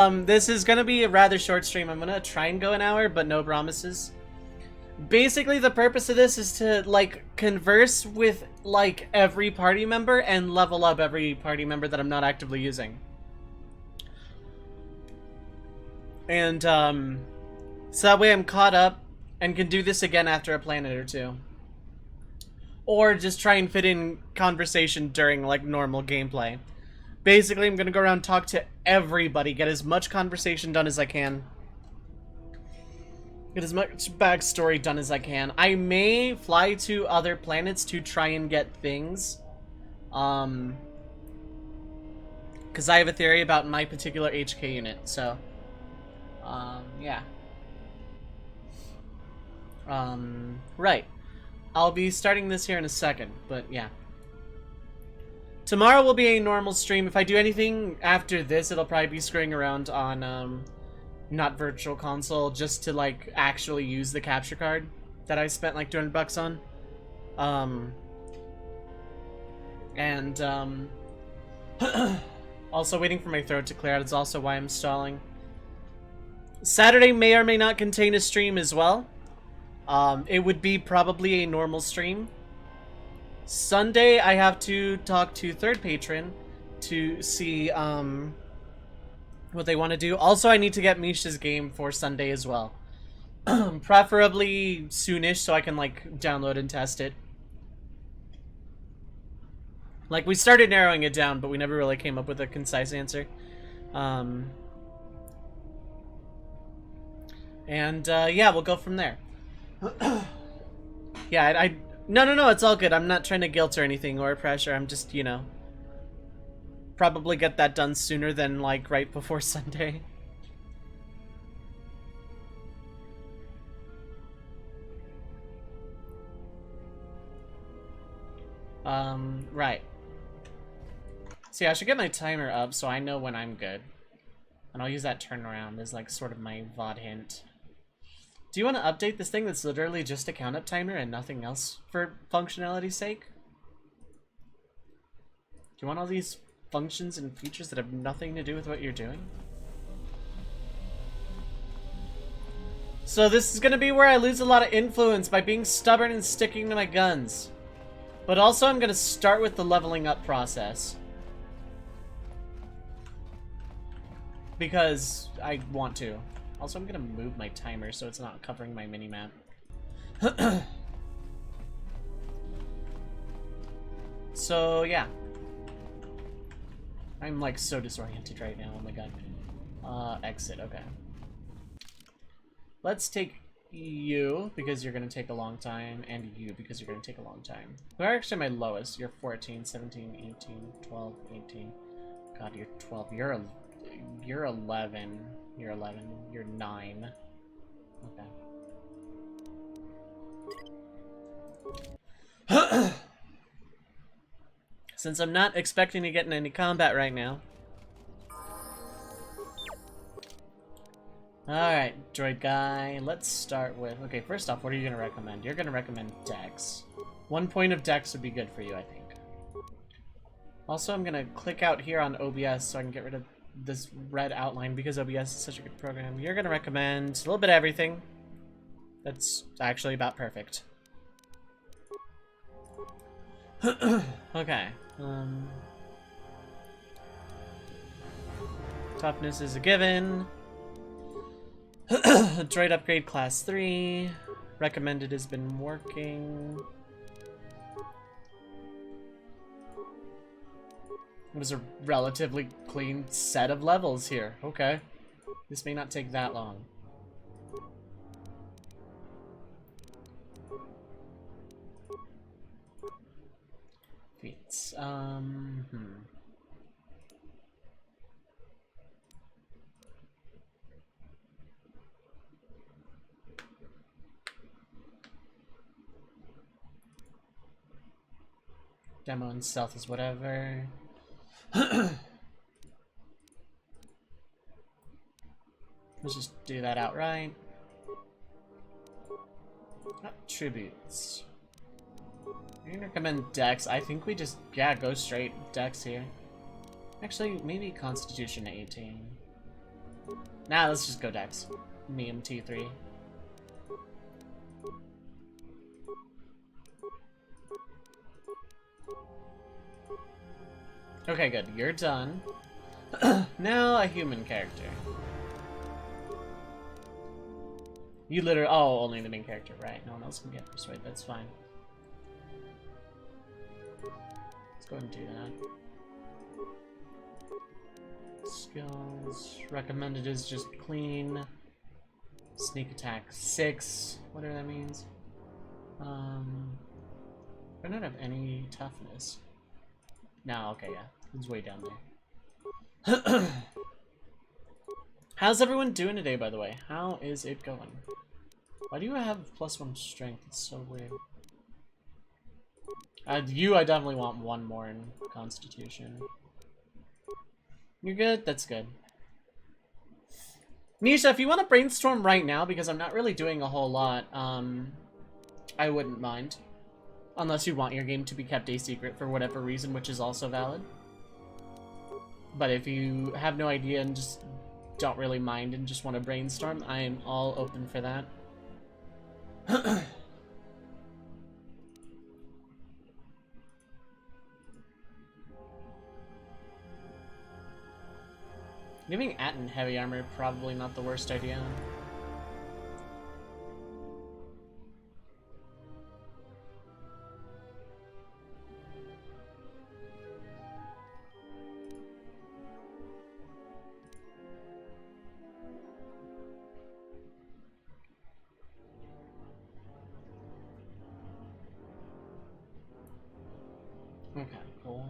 This is gonna be a rather short stream. I'm gonna try and go an hour, but no promises. Basically, the purpose of this is to, like, converse with, like, every party member and level up every party member that I'm not actively using. And, so that way I'm caught up and can do this again after a planet or two. Or just try and fit in conversation during, like, normal gameplay. Basically, I'm gonna go around and talk to everybody, get as much conversation done as I can. Get as much backstory done as I can. I may fly to other planets to try and get things. Because I have a theory about my particular HK unit, so... yeah. Right. I'll be starting this here in a second, but yeah. Tomorrow will be a normal stream. If I do anything after this, it'll probably be screwing around on, not Virtual Console, just to, like, actually use the capture card that I spent, like, 200 bucks on. Also waiting for my throat to clear out. It's also why I'm stalling. Saturday may or may not contain a stream as well. It would be probably a normal stream. Sunday, I have to talk to third patron to see, what they want to do. Also, I need to get Misha's game for Sunday as well. Preferably soonish so I can, like, download and test it. Like, we started narrowing it down, but we never really came up with a concise answer. Yeah, we'll go from there. Yeah, No, it's all good. I'm not trying to guilt or anything or pressure. I'm just, you know, probably get that done sooner than, like, right before Sunday. Right. See, I should get my timer up so I know when I'm good. And I'll use that turnaround as, like, sort of my VOD hint. Do you want to update this thing that's literally just a count-up timer and nothing else for functionality's sake? Do you want all these functions and features that have nothing to do with what you're doing? So this is going to be where I lose a lot of influence by being stubborn and sticking to my guns. But also I'm going to start with the leveling up process. Because I want to. Also, I'm gonna move my timer so it's not covering my minimap. So, yeah. I'm, like, so disoriented right now, oh my god. Exit, okay. Let's take you, because you're gonna take a long time, and you, because you're gonna take a long time. Who are actually my lowest? You're 14, 17, 18, 12, 18. God, you're 12. You're 11. You're 11. You're 9. Okay. Since I'm not expecting to get in any combat right now. Alright, droid guy. Let's start with... Okay, first off, what are you going to recommend? You're going to recommend Dex. 1 point of Dex would be good for you, I think. Also, I'm going to click out here on OBS so I can get rid of this red outline because OBS is such a good program. You're gonna recommend a little bit of everything. That's actually about perfect. Okay. Toughness is a given. Droid upgrade class 3. Recommended has been working. It was a relatively clean set of levels here. Okay. This may not take that long. Feats. Demo and stealth is whatever. Let's just do that outright. Tributes. I'm gonna recommend Dex. I think we just, yeah, go straight Dex here. Actually, maybe Constitution 18. Nah, let's just go Dex. Me and T3. Okay, good. You're done. Now a human character. You literally... Oh, only the main character, right. No one else can get Persuade. That's fine. Let's go ahead and do that. Skills. Recommended is just clean. Sneak attack 6. Whatever that means. I don't have any toughness. No, okay, yeah. It's way down there. How's everyone doing today, by the way? How is it going? Why do you have +1 strength? It's so weird. I definitely want 1 more in Constitution. You're good? That's good. Nisha, if you want to brainstorm right now, because I'm not really doing a whole lot, I wouldn't mind. Unless you want your game to be kept a secret for whatever reason, which is also valid. But if you have no idea and just don't really mind and just want to brainstorm, I am all open for that. Giving Atten heavy armor, probably not the worst idea. Okay, cool.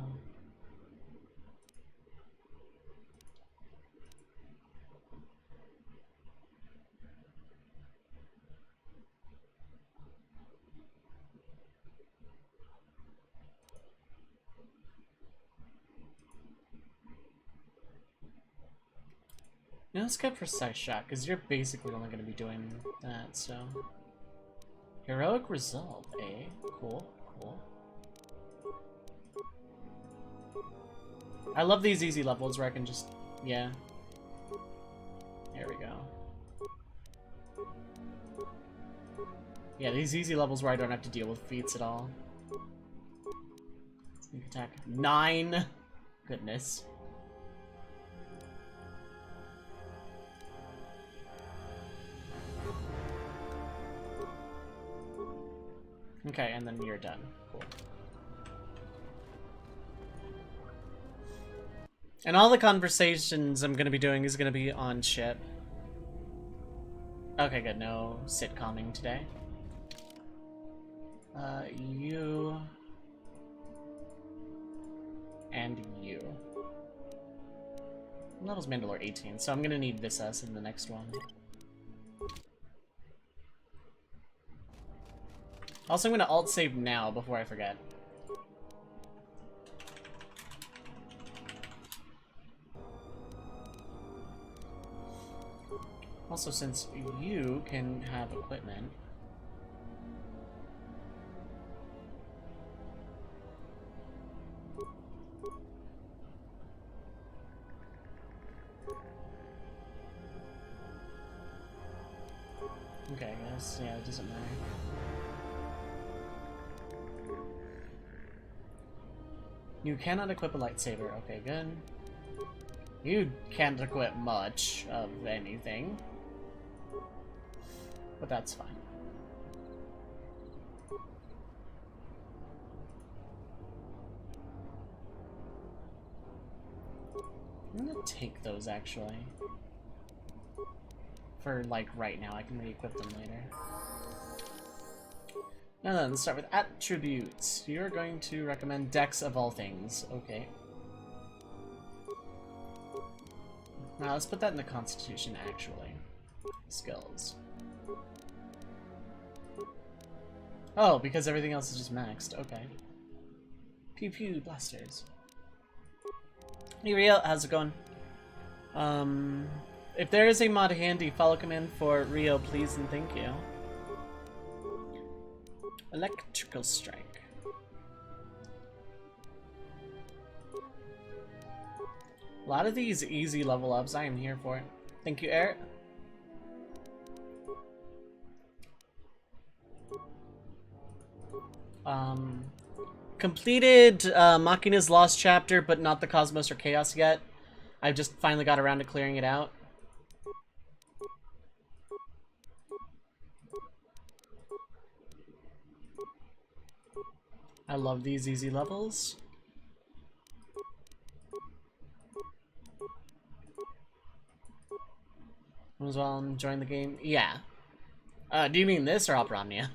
Now let's get Precise Shot, because you're basically only going to be doing that, so... Heroic Resolve, eh? Cool, cool. I love these easy levels where I can just... yeah. There we go. Yeah, these easy levels where I don't have to deal with feats at all. Sneak attack. 9! Goodness. Okay, and then you're done. Cool. And all the conversations I'm gonna be doing is gonna be on ship. Okay, good. No sitcomming today. You... and you. Level's Mandalore 18, so I'm gonna need Visas in the next one. Also, I'm gonna alt-save now before I forget. Also, since you can have equipment... Okay, I guess, yeah, it doesn't matter. You cannot equip a lightsaber. Okay, good. You can't equip much of anything. But that's fine. I'm gonna take those, actually. For, like, right now. I can re-equip them later. Now then, let's start with attributes. You're going to recommend Dex of all things. Okay. Now let's put that in the Constitution, actually. Skills. Oh, because everything else is just maxed. Okay. Pew pew blasters. Hey Rio, how's it going? If there is a mod handy, follow command for Rio, please and thank you. Electrical Strike. A lot of these easy level ups, I am here for it. Thank you, Eric. Completed Machina's Lost Chapter, but not the Cosmos or Chaos yet. I've just finally got around to clearing it out. I love these easy levels. As well, enjoying the game. Yeah. Do you mean this or Opera Omnia?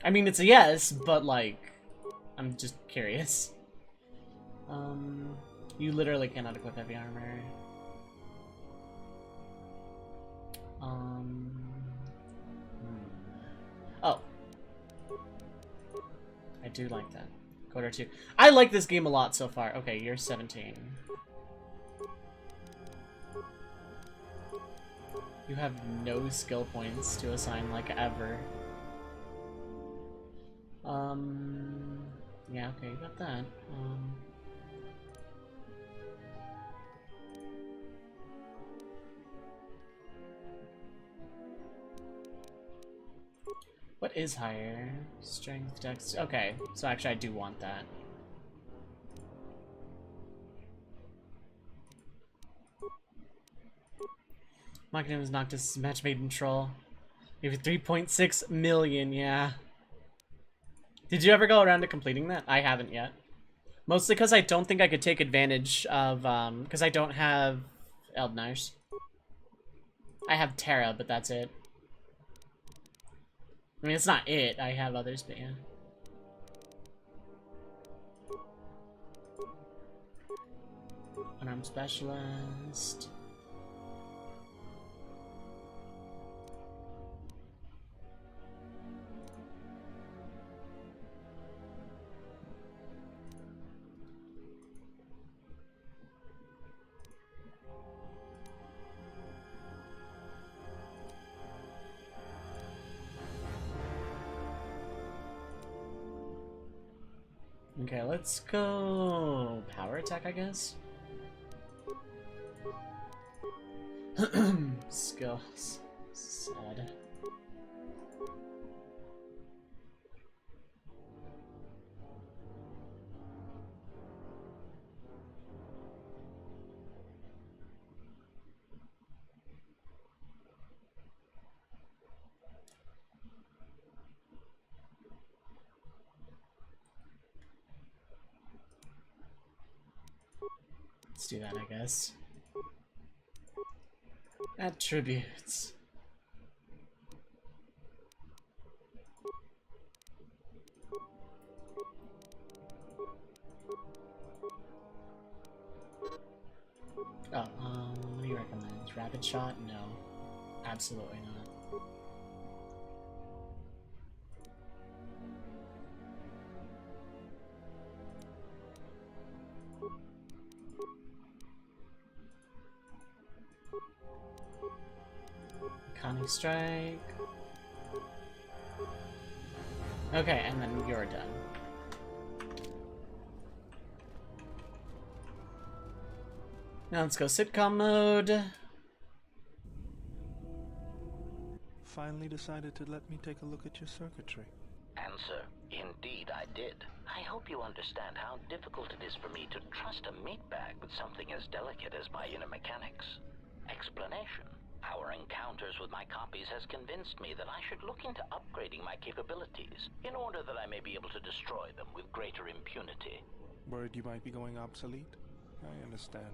I mean, it's a yes, but like, I'm just curious. You literally cannot equip heavy armor. Oh. I do like that. Coder 2. I like this game a lot so far. Okay, you're 17. You have no skill points to assign, like, ever. Yeah, okay, you got that. What is higher? Strength, dex. Okay, so actually I do want that. Machina was Noctis match made in Troll. Maybe 3.6 million, yeah. Did you ever go around to completing that? I haven't yet. Mostly because I don't think I could take advantage of, because I don't have Eldnars. I have Terra, but that's it. I mean, it's not it. I have others, but yeah. Unarmed Specialist. Okay, let's go power attack, I guess. Skills. Sad. Let's do that, I guess. Attributes. Oh, what do you recommend? Rapid shot? No. Absolutely not. Conning strike. Okay, and then you're done. Now let's go sitcom mode. Finally decided to let me take a look at your circuitry. Answer: indeed I did. I hope you understand how difficult it is for me to trust a meat bag with something as delicate as my inner mechanics. Explanation: our encounters with my copies has convinced me that I should look into upgrading my capabilities in order that I may be able to destroy them with greater impunity. Worried you might be going obsolete? I understand.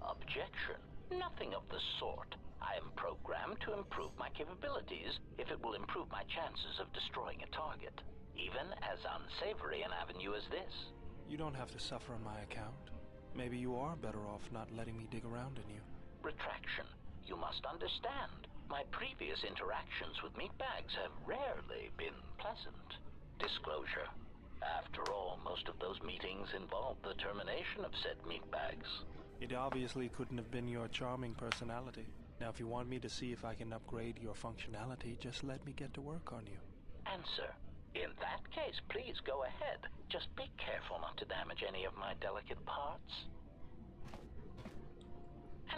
Objection: nothing of the sort. I am programmed to improve my capabilities if it will improve my chances of destroying a target, even as unsavory an avenue as this. You don't have to suffer on my account. Maybe you are better off not letting me dig around in you. Retraction: you must understand, my previous interactions with meatbags have rarely been pleasant. Disclosure: after all, most of those meetings involved the termination of said meatbags. It obviously couldn't have been your charming personality. Now, if you want me to see if I can upgrade your functionality, just let me get to work on you. Answer: in that case, please go ahead. Just be careful not to damage any of my delicate parts.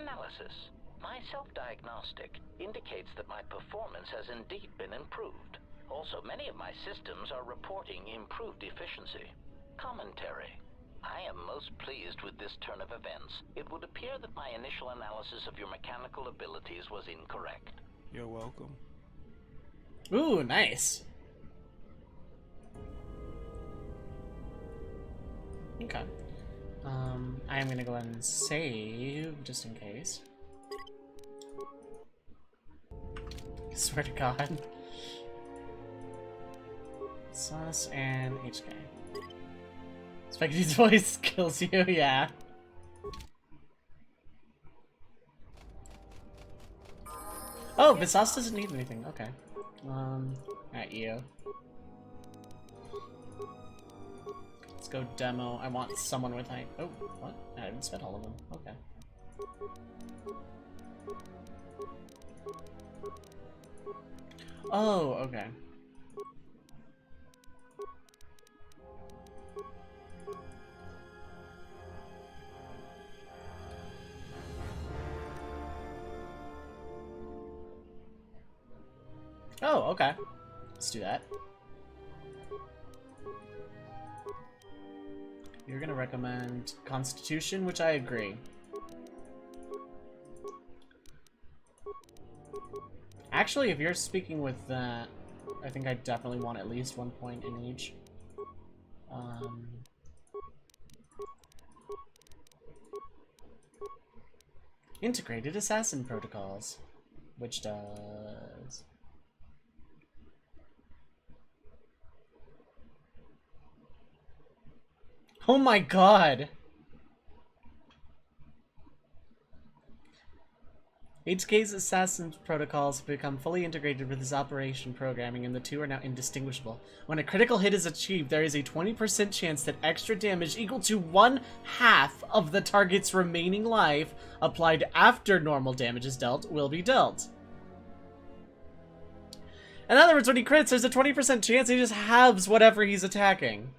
Analysis. My self-diagnostic indicates that my performance has indeed been improved. Also, many of my systems are reporting improved efficiency. Commentary. I am most pleased with this turn of events. It would appear that my initial analysis of your mechanical abilities was incorrect. You're welcome. Ooh, nice. Okay. I'm gonna go ahead and save just in case. I swear to God. Sus and HK. Spaghetti's voice kills you, yeah. Oh, Visas doesn't need anything, okay. At you. Let's go demo. I want someone with height. Oh, what? I haven't spent all of them. Okay. Oh, okay. Oh, okay. Let's do that. You're gonna recommend Constitution, which I agree. Actually, if you're speaking with that, I think I definitely want at least 1 point in each. Integrated Assassin Protocols, which does... Oh my god! HK's Assassin's protocols have become fully integrated with his operation programming, and the two are now indistinguishable. When a critical hit is achieved, there is a 20% chance that extra damage equal to 1/2 of the target's remaining life, applied after normal damage is dealt, will be dealt. In other words, when he crits, there's a 20% chance he just halves whatever he's attacking.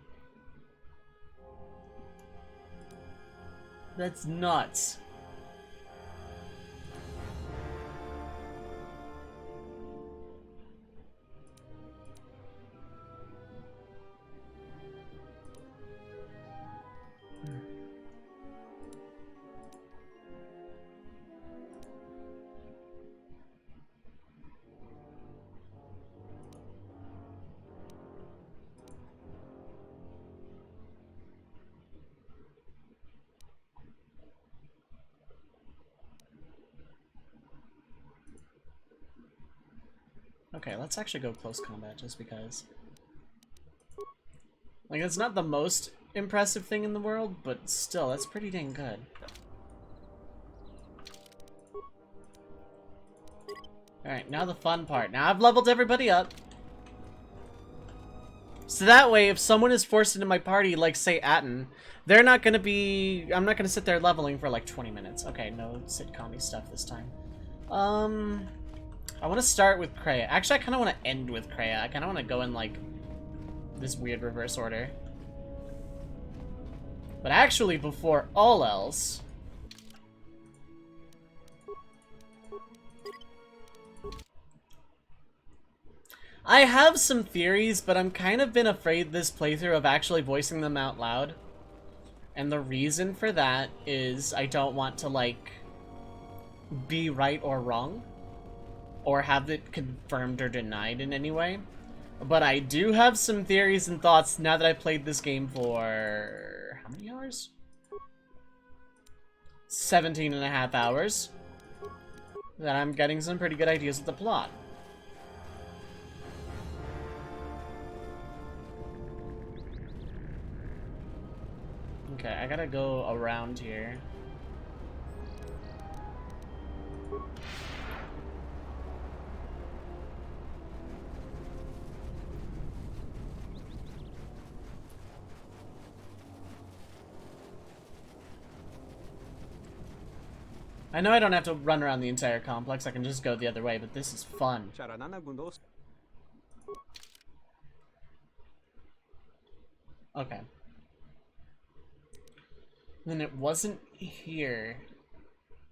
That's nuts. Okay, let's actually go close combat just because. Like, it's not the most impressive thing in the world, but still, that's pretty dang good. Alright, now the fun part. Now I've leveled everybody up. So that way, if someone is forced into my party, like, say, Atten, they're not gonna be... I'm not gonna sit there leveling for, like, 20 minutes. Okay, no sitcom-y stuff this time. I want to start with Kreia. Actually, I kind of want to end with Kreia. I kind of want to go in, like, this weird reverse order. But actually, before all else... I have some theories, but I'm kind of been afraid this playthrough of actually voicing them out loud. And the reason for that is I don't want to, like, be right or wrong, or have it confirmed or denied in any way. But I do have some theories and thoughts now that I've played this game for... how many hours? 17.5 hours. That I'm getting some pretty good ideas of the plot. Okay, I gotta go around here. I know I don't have to run around the entire complex, I can just go the other way, but this is fun. Okay. Then it wasn't here.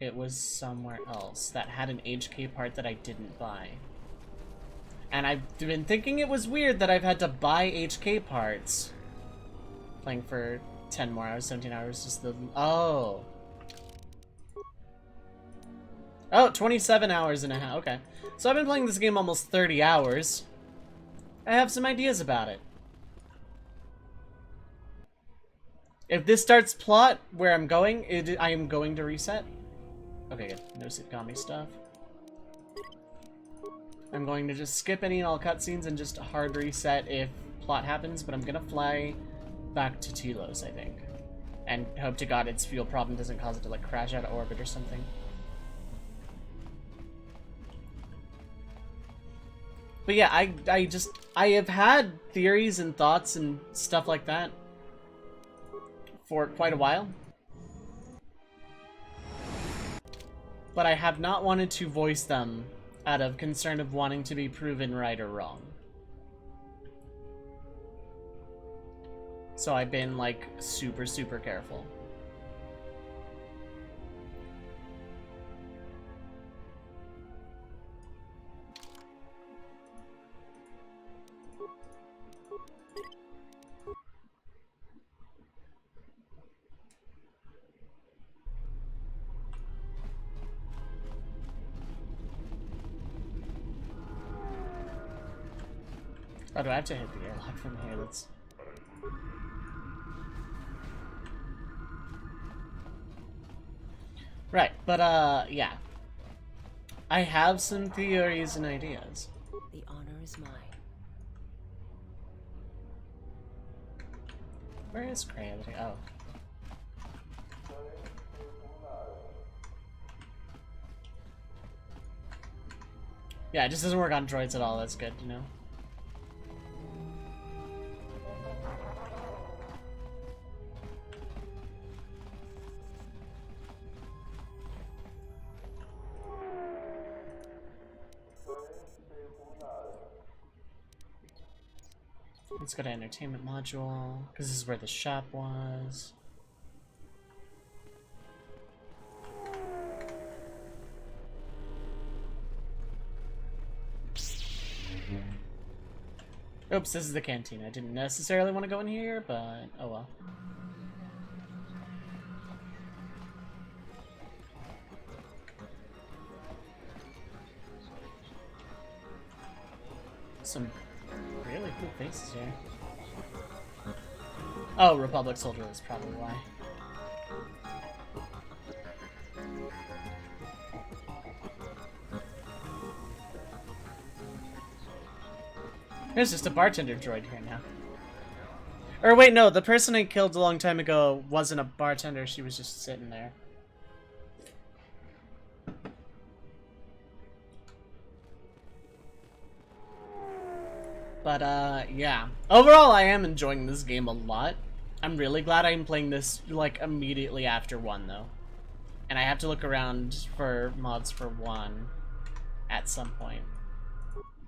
it was somewhere else that had an HK part that I didn't buy. And I've been thinking it was weird that I've had to buy HK parts. Playing for 10 more hours, 17 hours, just the... Oh. Oh, 27 hours and a half, okay. So I've been playing this game almost 30 hours. I have some ideas about it. If this starts plot where I'm going, I am going to reset. Okay, good. No sitcom-y stuff. I'm going to just skip any and all cutscenes and just hard reset if plot happens, but I'm gonna fly back to Telos, I think. And hope to God its fuel problem doesn't cause it to like crash out of orbit or something. But yeah, I have had theories and thoughts and stuff like that for quite a while. But I have not wanted to voice them out of concern of wanting to be proven right or wrong. So I've been like super, super careful. Oh, do I have to hit the airlock from here? That's... Right, but, yeah. I have some theories and ideas. The honor is mine. Where is Gravity? Oh. Yeah, it just doesn't work on droids at all, that's good, you know? Let's go to entertainment module, because this is where the shop was. Oops, this is the canteen. I didn't necessarily want to go in here, but oh well. Some really cool faces here. Oh, Republic Soldier is probably why. There's just a bartender droid here now. Or wait, no, the person I killed a long time ago wasn't a bartender, she was just sitting there. But, yeah. Overall, I am enjoying this game a lot. I'm really glad I'm playing this, like, immediately after 1, though. And I have to look around for mods for 1 at some point.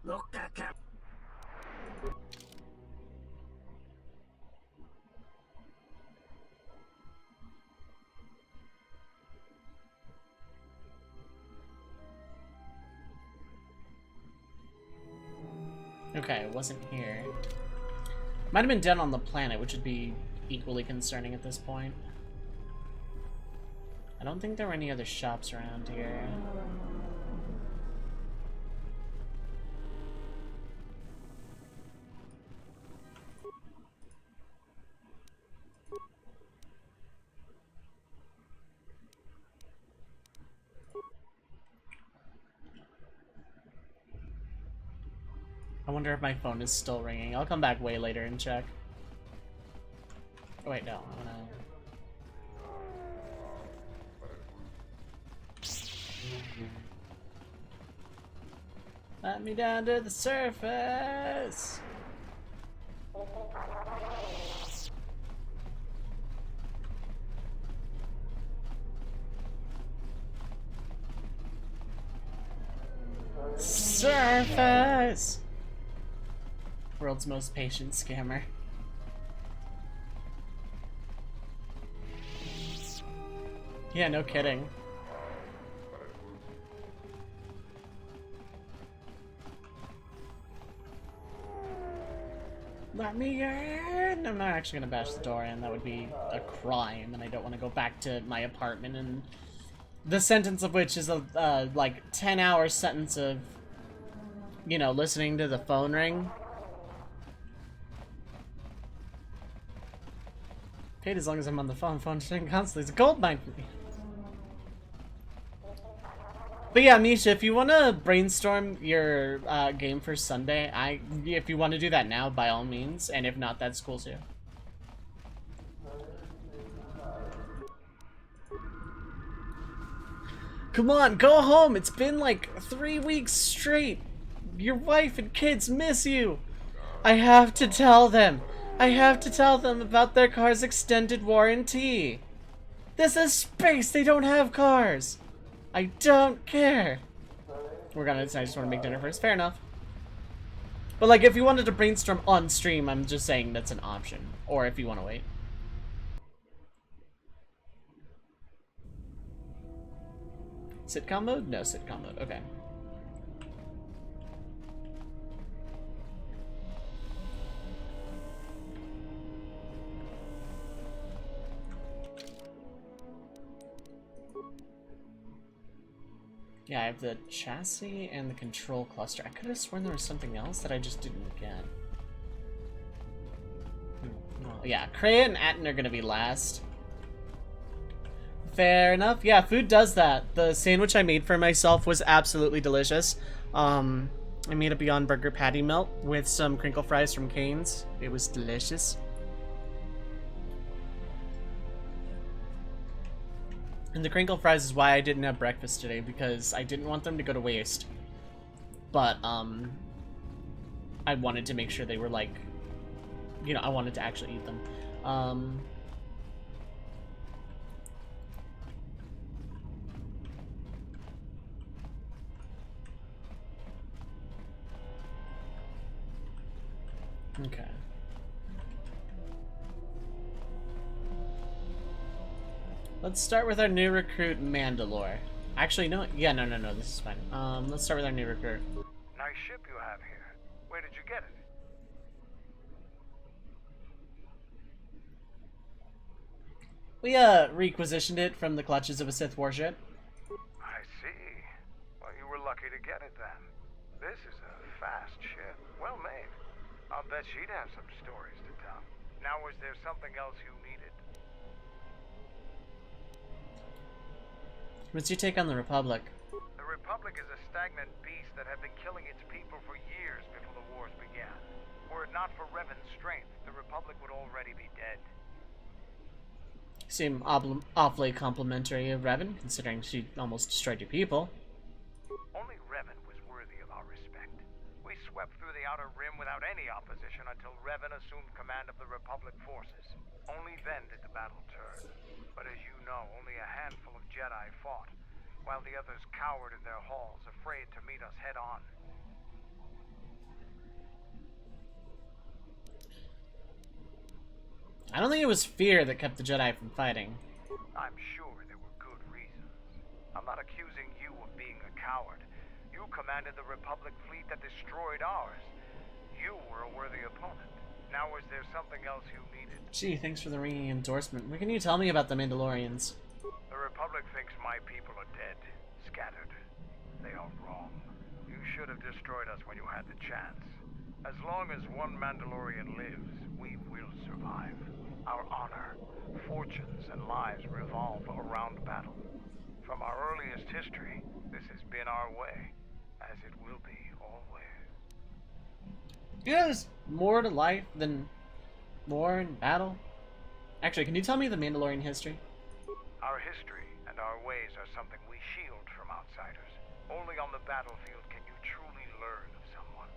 Look at that. Okay, it wasn't here. Might have been down on the planet, which would be equally concerning at this point. I don't think there were any other shops around here. I wonder if my phone is still ringing. I'll come back way later and check. Oh, wait, no. I wanna... Let me down to the surface! Surface! World's most patient scammer. Yeah, no kidding. Let me in! I'm not actually gonna bash the door in. That would be a crime, and I don't want to go back to my apartment, and the sentence of which is a, like, 10-hour sentence of, you know, listening to the phone ring. Paid as long as I'm on the phone. Phone ring constantly. It's a gold mine for me. But yeah, Misha, if you want to brainstorm your game for Sunday, if you want to do that now, by all means, and if not, that's cool too. Come on, go home. It's been like 3 weeks straight. Your wife and kids miss you. I have to tell them. I have to tell them about their car's extended warranty. This is space. They don't have cars. I don't care. I just want to make dinner first. Fair enough. But like, if you wanted to brainstorm on stream, I'm just saying that's an option. Or if you want to wait. Sitcom mode? No sitcom mode. Okay. Yeah, I have the chassis and the control cluster. I could have sworn there was something else that I just didn't get. Well, yeah, Kreia and Atten are gonna be last. Fair enough. Yeah, food does that. The sandwich I made for myself was absolutely delicious. I made a Beyond Burger patty melt with some crinkle fries from Cane's. It was delicious. And the crinkle fries is why I didn't have breakfast today, because I didn't want them to go to waste. But, I wanted to make sure they were, like, you know, I wanted to actually eat them. Okay. Let's start with our new recruit, Mandalore. Actually, no. Yeah, no, this is fine. Let's start with our new recruit. Nice ship you have here. Where did you get it? We, requisitioned it from the clutches of a Sith warship. I see. Well, you were lucky to get it then. This is a fast ship. Well made. I'll bet she'd have some stories to tell. Now, was there something else you needed? What's your take on the Republic? The Republic is a stagnant beast that had been killing its people for years before the wars began. Were it not for Revan's strength, the Republic would already be dead. Seem awfully complimentary of Revan, considering she almost destroyed your people. Only Revan was worthy of our respect. We swept through the Outer Rim without any opposition until Revan assumed command of the Republic forces. Only then did the battle turn. But as you know, only a handful of Jedi fought, while the others cowered in their halls, afraid to meet us head-on. I don't think it was fear that kept the Jedi from fighting. I'm sure there were good reasons. I'm not accusing you of being a coward. You commanded the Republic fleet that destroyed ours. You were a worthy opponent. Now, was there something else you needed? Gee, thanks for the ringing endorsement. What can you tell me about the Mandalorians? The Republic thinks my people are dead, scattered. They are wrong. You should have destroyed us when you had the chance. As long as one Mandalorian lives, we will survive. Our honor, fortunes, and lives revolve around battle. From our earliest history, this has been our way, as it will be always. Yeah, there's more to life than war and battle. Actually, can you tell me the Mandalorian history? Our history and our ways are something we shield from outsiders. Only on the battlefield can you truly learn of someone.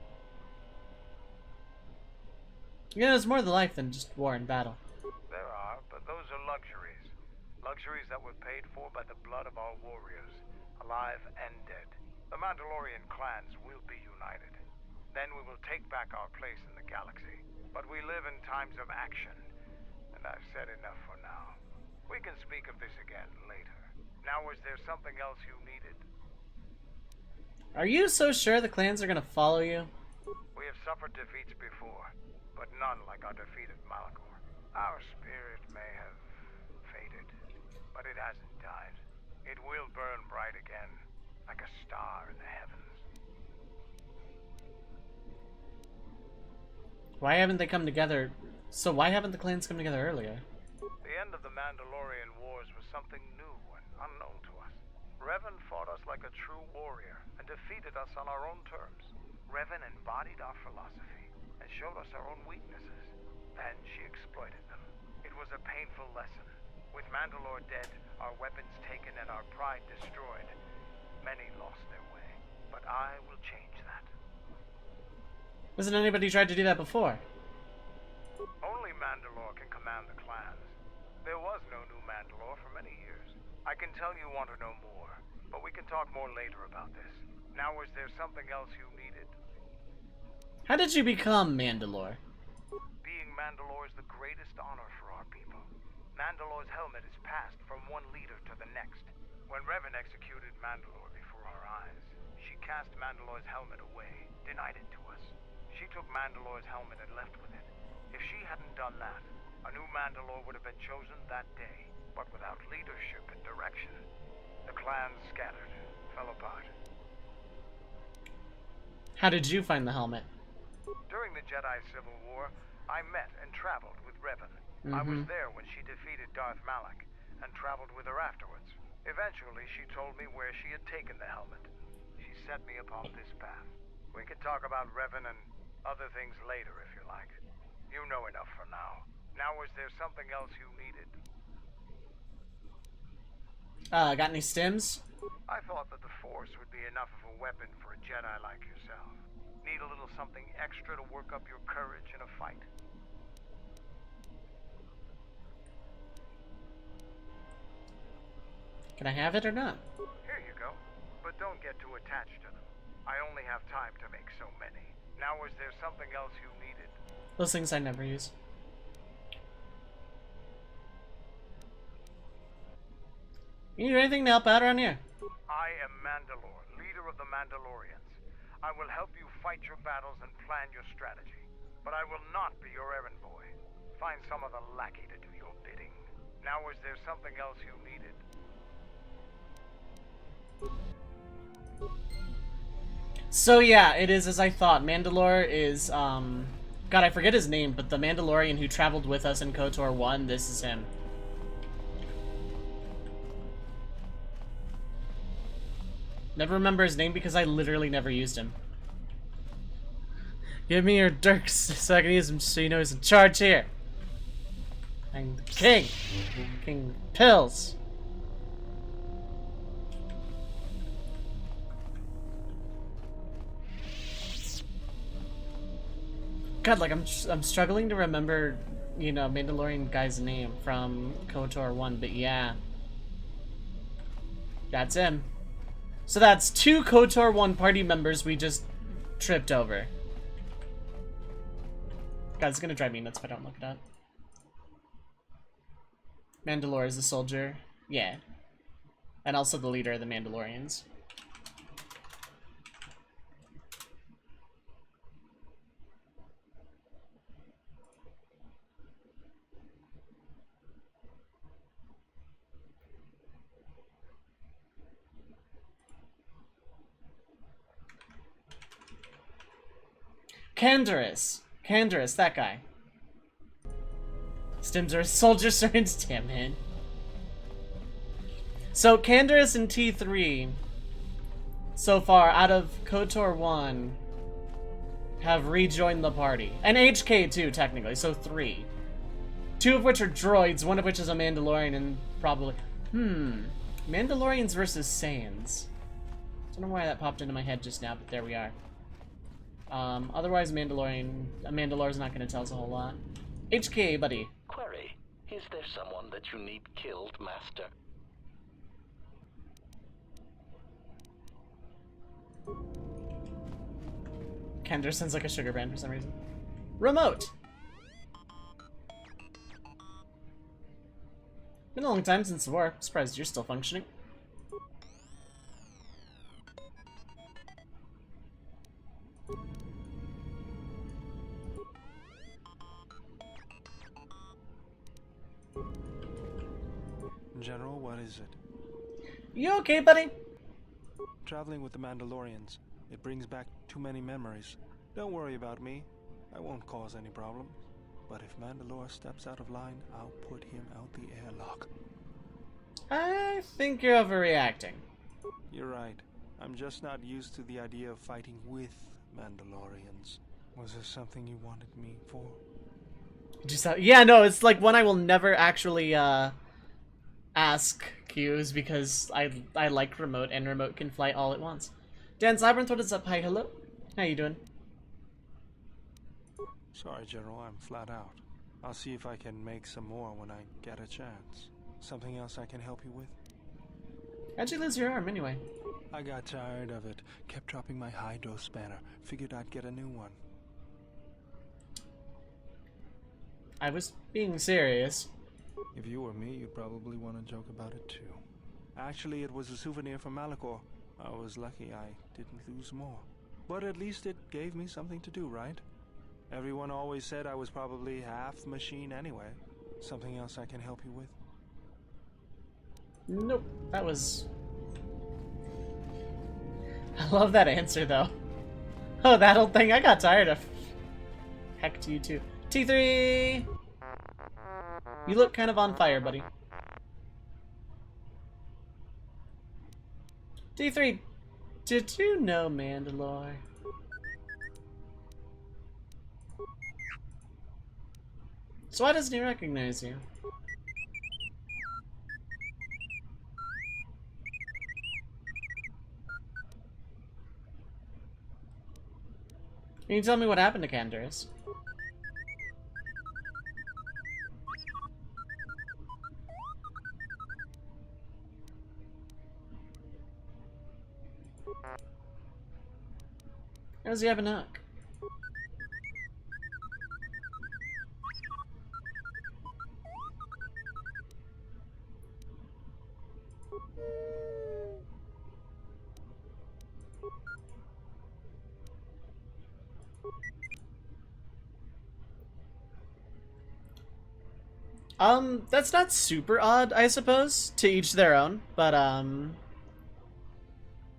Yeah, there's more to life than just war and battle. There are, but those are luxuries. Luxuries that were paid for by the blood of our warriors, alive and dead. The Mandalorian clans will be united. Then we will take back our place in the galaxy. But we live in times of action, and I've said enough for now. We can speak of this again later. Now, was there something else you needed? Are you so sure the clans are gonna follow you? We have suffered defeats before. but none like our defeat at Malachor. Our spirit may have faded, but it hasn't died. It will burn bright again, like a star in the heavens. Why haven't they come together? So why haven't the clans come together earlier? The end of the Mandalorian Wars was something new and unknown to us. Revan fought us like a true warrior and defeated us on our own terms. Revan embodied our philosophy and showed us our own weaknesses. Then she exploited them. It was a painful lesson. With Mandalore dead, our weapons taken and our pride destroyed, many lost their way. But I will change that. Hasn't anybody tried to do that before? Only Mandalore can command the clans. There was no new Mandalore for many years. I can tell you want to know more, but we can talk more later about this. Now, is there something else you needed? How did you become Mandalore? Being Mandalore is the greatest honor for our people. Mandalore's helmet is passed from one leader to the next. When Revan executed Mandalore before our eyes, she cast Mandalore's helmet away, denied it to us. She took Mandalore's helmet and left with it. If she hadn't done that, a new Mandalore would have been chosen that day. But without leadership and direction, the clans scattered, fell apart. How did you find the helmet? During the Jedi Civil War, I met and traveled with Revan. I was there when she defeated Darth Malak, and traveled with her afterwards. Eventually, she told me where she had taken the helmet. She set me upon this path. We can talk about Revan and other things later if you like. You know enough for now. Now, is there something else you needed? Got any stims? I thought that the Force would be enough of a weapon for a Jedi like yourself. Need a little something extra to work up your courage in a fight? Can I have it or not? Here you go. But don't get too attached to them. I only have time to make so many. Now, is there something else you needed? Those things I never use. You need anything to help out around here? I am Mandalore, leader of the Mandalorians. I will help you fight your battles and plan your strategy. But I will not be your errand boy. Find some other lackey to do your bidding. Now, is there something else you needed? So yeah, it is as I thought. Mandalore is, God, I forget his name, but the Mandalorian who traveled with us in KOTOR 1, this is him. Never remember his name because I literally never used him. Give me your dirks so I can use him so you know he's in charge here. I'm the king. King Pills. God, like I'm struggling to remember, you know, Mandalorian guy's name from KOTOR 1, but yeah. That's him. So that's 2 KOTOR 1 party members we just tripped over. God, it's gonna drive me nuts if I don't look it up. Mandalore is a soldier. Yeah. And also the leader of the Mandalorians. Canderous. Canderous, that guy. Stims are soldier sergeants, damn it. So Canderous and T3 so far out of KOTOR 1 have rejoined the party. And HK too, technically, so 3. 2 of which are droids, 1 of which is a Mandalorian, and probably... Mandalorians versus Saiyans. Don't know why that popped into my head just now, but there we are. Otherwise Mandalore's not gonna tell us a whole lot. HK, buddy. Query, is there someone that you need killed, Master? Kendra sounds like a sugar brand for some reason. Remote! Been a long time since the war. Surprised you're still functioning. General, what is it? You okay, buddy? Traveling with the Mandalorians. It brings back too many memories. Don't worry about me. I won't cause any problems. But if Mandalore steps out of line, I'll put him out the airlock. I think you're overreacting. You're right. I'm just not used to the idea of fighting with Mandalorians. Was there something you wanted me for? Just yeah, no, it's like one I will never actually ask Q's because I like remote and remote can fly all at once. Dan's Labyrinth, what is up? Hi, hello. How you doing? Sorry, General, I'm flat out. I'll see if I can make some more when I get a chance. Something else I can help you with? How'd you lose your arm anyway? I got tired of it. Kept dropping my hydro spanner. Figured I'd get a new one. I was being serious. If you were me, you'd probably want to joke about it too. Actually, it was a souvenir from Malachor. I was lucky I didn't lose more. But at least it gave me something to do, right? Everyone always said I was probably half machine anyway. Something else I can help you with? Nope, that was... I love that answer, though. Oh, that old thing, I got tired of. Heck to you, too. T3! You look kind of on fire, buddy. T3, did you know Mandalore? So why doesn't he recognize you? Can you tell me what happened to Canderous? How does he have a knock? That's not super odd, I suppose. To each their own, but,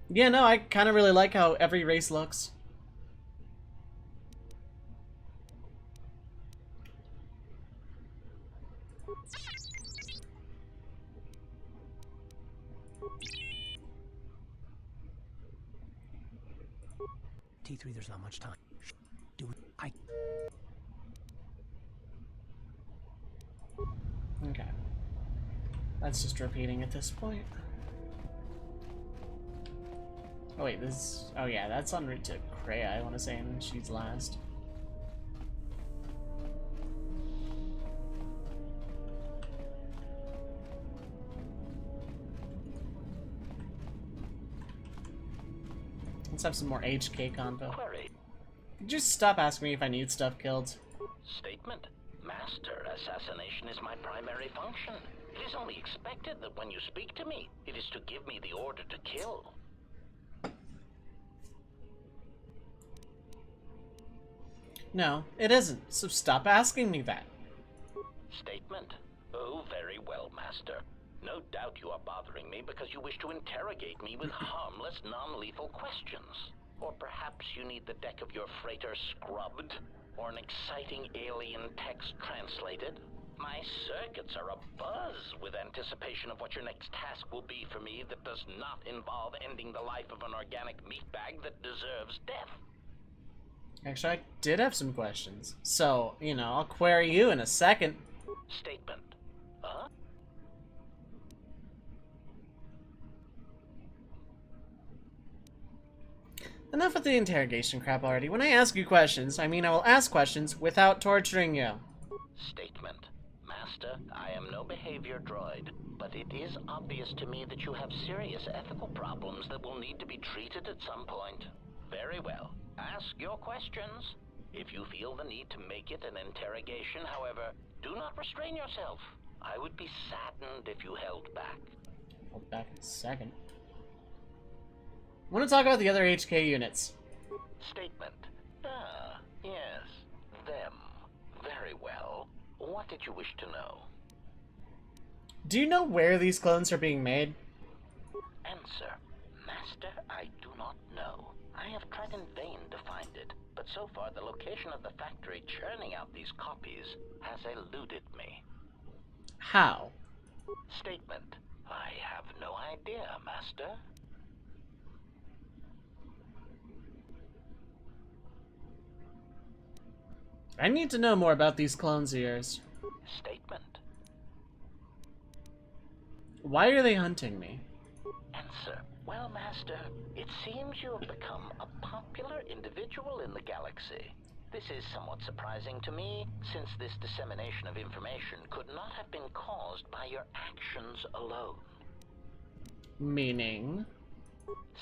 yeah, no, I kind of really like how every race looks. T3, there's not much time. Do it. Okay. That's just repeating at this point. Oh wait, this... Oh yeah, that's en route to Kreia, I want to say, and she's last. Let's have some more HK convo. Query. Could you stop asking me if I need stuff killed? Statement. Master, assassination is my primary function. It is only expected that when you speak to me, it is to give me the order to kill. No, it isn't, so stop asking me that. Statement. Oh, very well, Master. No doubt you are bothering me because you wish to interrogate me with harmless, non-lethal questions. Or perhaps you need the deck of your freighter scrubbed, or an exciting alien text translated. My circuits are abuzz with anticipation of what your next task will be for me that does not involve ending the life of an organic meatbag that deserves death. Actually, I did have some questions. So, you know, I'll query you in a second. Statement. Huh? Enough with the interrogation crap already. When I ask you questions, I mean I will ask questions without torturing you. Statement. Master, I am no behavior droid, but it is obvious to me that you have serious ethical problems that will need to be treated at some point. Very well. Ask your questions. If you feel the need to make it an interrogation, however, do not restrain yourself. I would be saddened if you held back. Hold back a second. I want to talk about the other HK units. Statement. Ah, yes. Them. Very well. What did you wish to know? Do you know where these clones are being made? Answer. Master, I do not know. I have tried in vain to find it, but so far the location of the factory churning out these copies has eluded me. How? Statement. I have no idea, Master. I need to know more about these clones of yours. Statement. Why are they hunting me? Answer. Well, Master, it seems you have become a popular individual in the galaxy. This is somewhat surprising to me, since this dissemination of information could not have been caused by your actions alone. Meaning?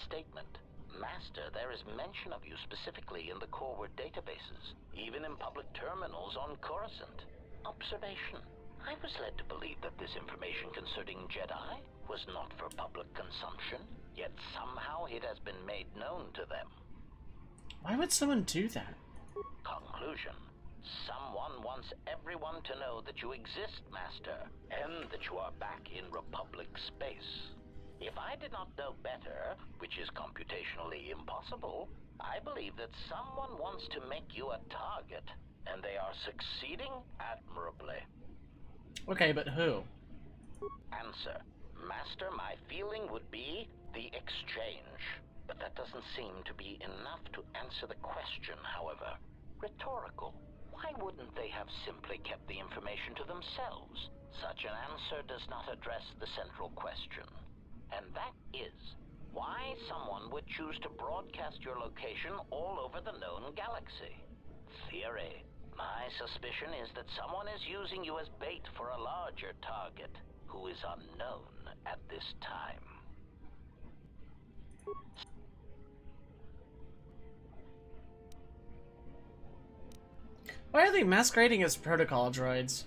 Statement. Master, there is mention of you specifically in the Corward databases, even in public terminals on Coruscant. Observation. I was led to believe that this information concerning Jedi was not for public consumption, yet somehow it has been made known to them. Why would someone do that? Conclusion. Someone wants everyone to know that you exist, Master, and that you are back in Republic space. If I did not know better, which is computationally impossible, I believe that someone wants to make you a target, and they are succeeding admirably. Okay, but who? Answer. Master, my feeling would be the exchange. But that doesn't seem to be enough to answer the question, however. Rhetorical. Why wouldn't they have simply kept the information to themselves? Such an answer does not address the central question. And that is, why someone would choose to broadcast your location all over the known galaxy. Theory. My suspicion is that someone is using you as bait for a larger target, who is unknown at this time. Why are they masquerading as protocol droids?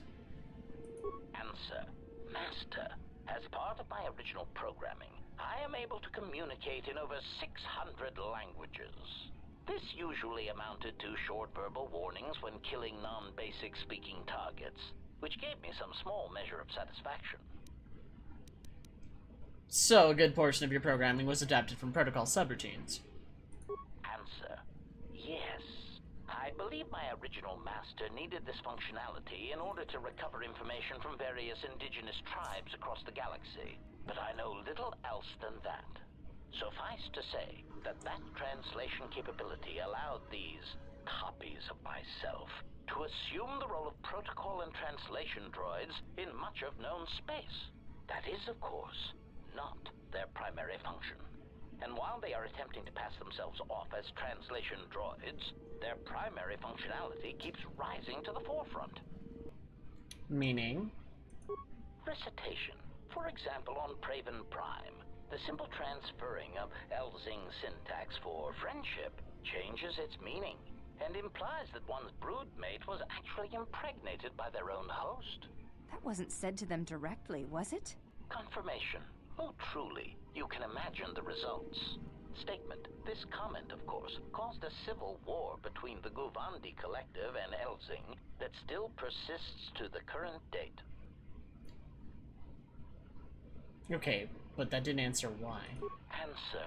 Answer. Master, as part of my original programming, I am able to communicate in over 600 languages. This usually amounted to short verbal warnings when killing non-basic speaking targets, which gave me some small measure of satisfaction. So, a good portion of your programming was adapted from protocol subroutines. Answer. Yes. I believe my original master needed this functionality in order to recover information from various indigenous tribes across the galaxy, but I know little else than that. Suffice to say that that translation capability allowed these copies of myself to assume the role of protocol and translation droids in much of known space. That is, of course, not their primary function. And while they are attempting to pass themselves off as translation droids, their primary functionality keeps rising to the forefront. Meaning? Recitation. For example, on Praven Prime, the simple transferring of Elzing syntax for friendship changes its meaning and implies that one's broodmate was actually impregnated by their own host. That wasn't said to them directly, was it? Confirmation. Oh, truly, you can imagine the results. Statement. This comment, of course, caused a civil war between the Guvandi Collective and Elzing that still persists to the current date. Okay, but that didn't answer why. Answer.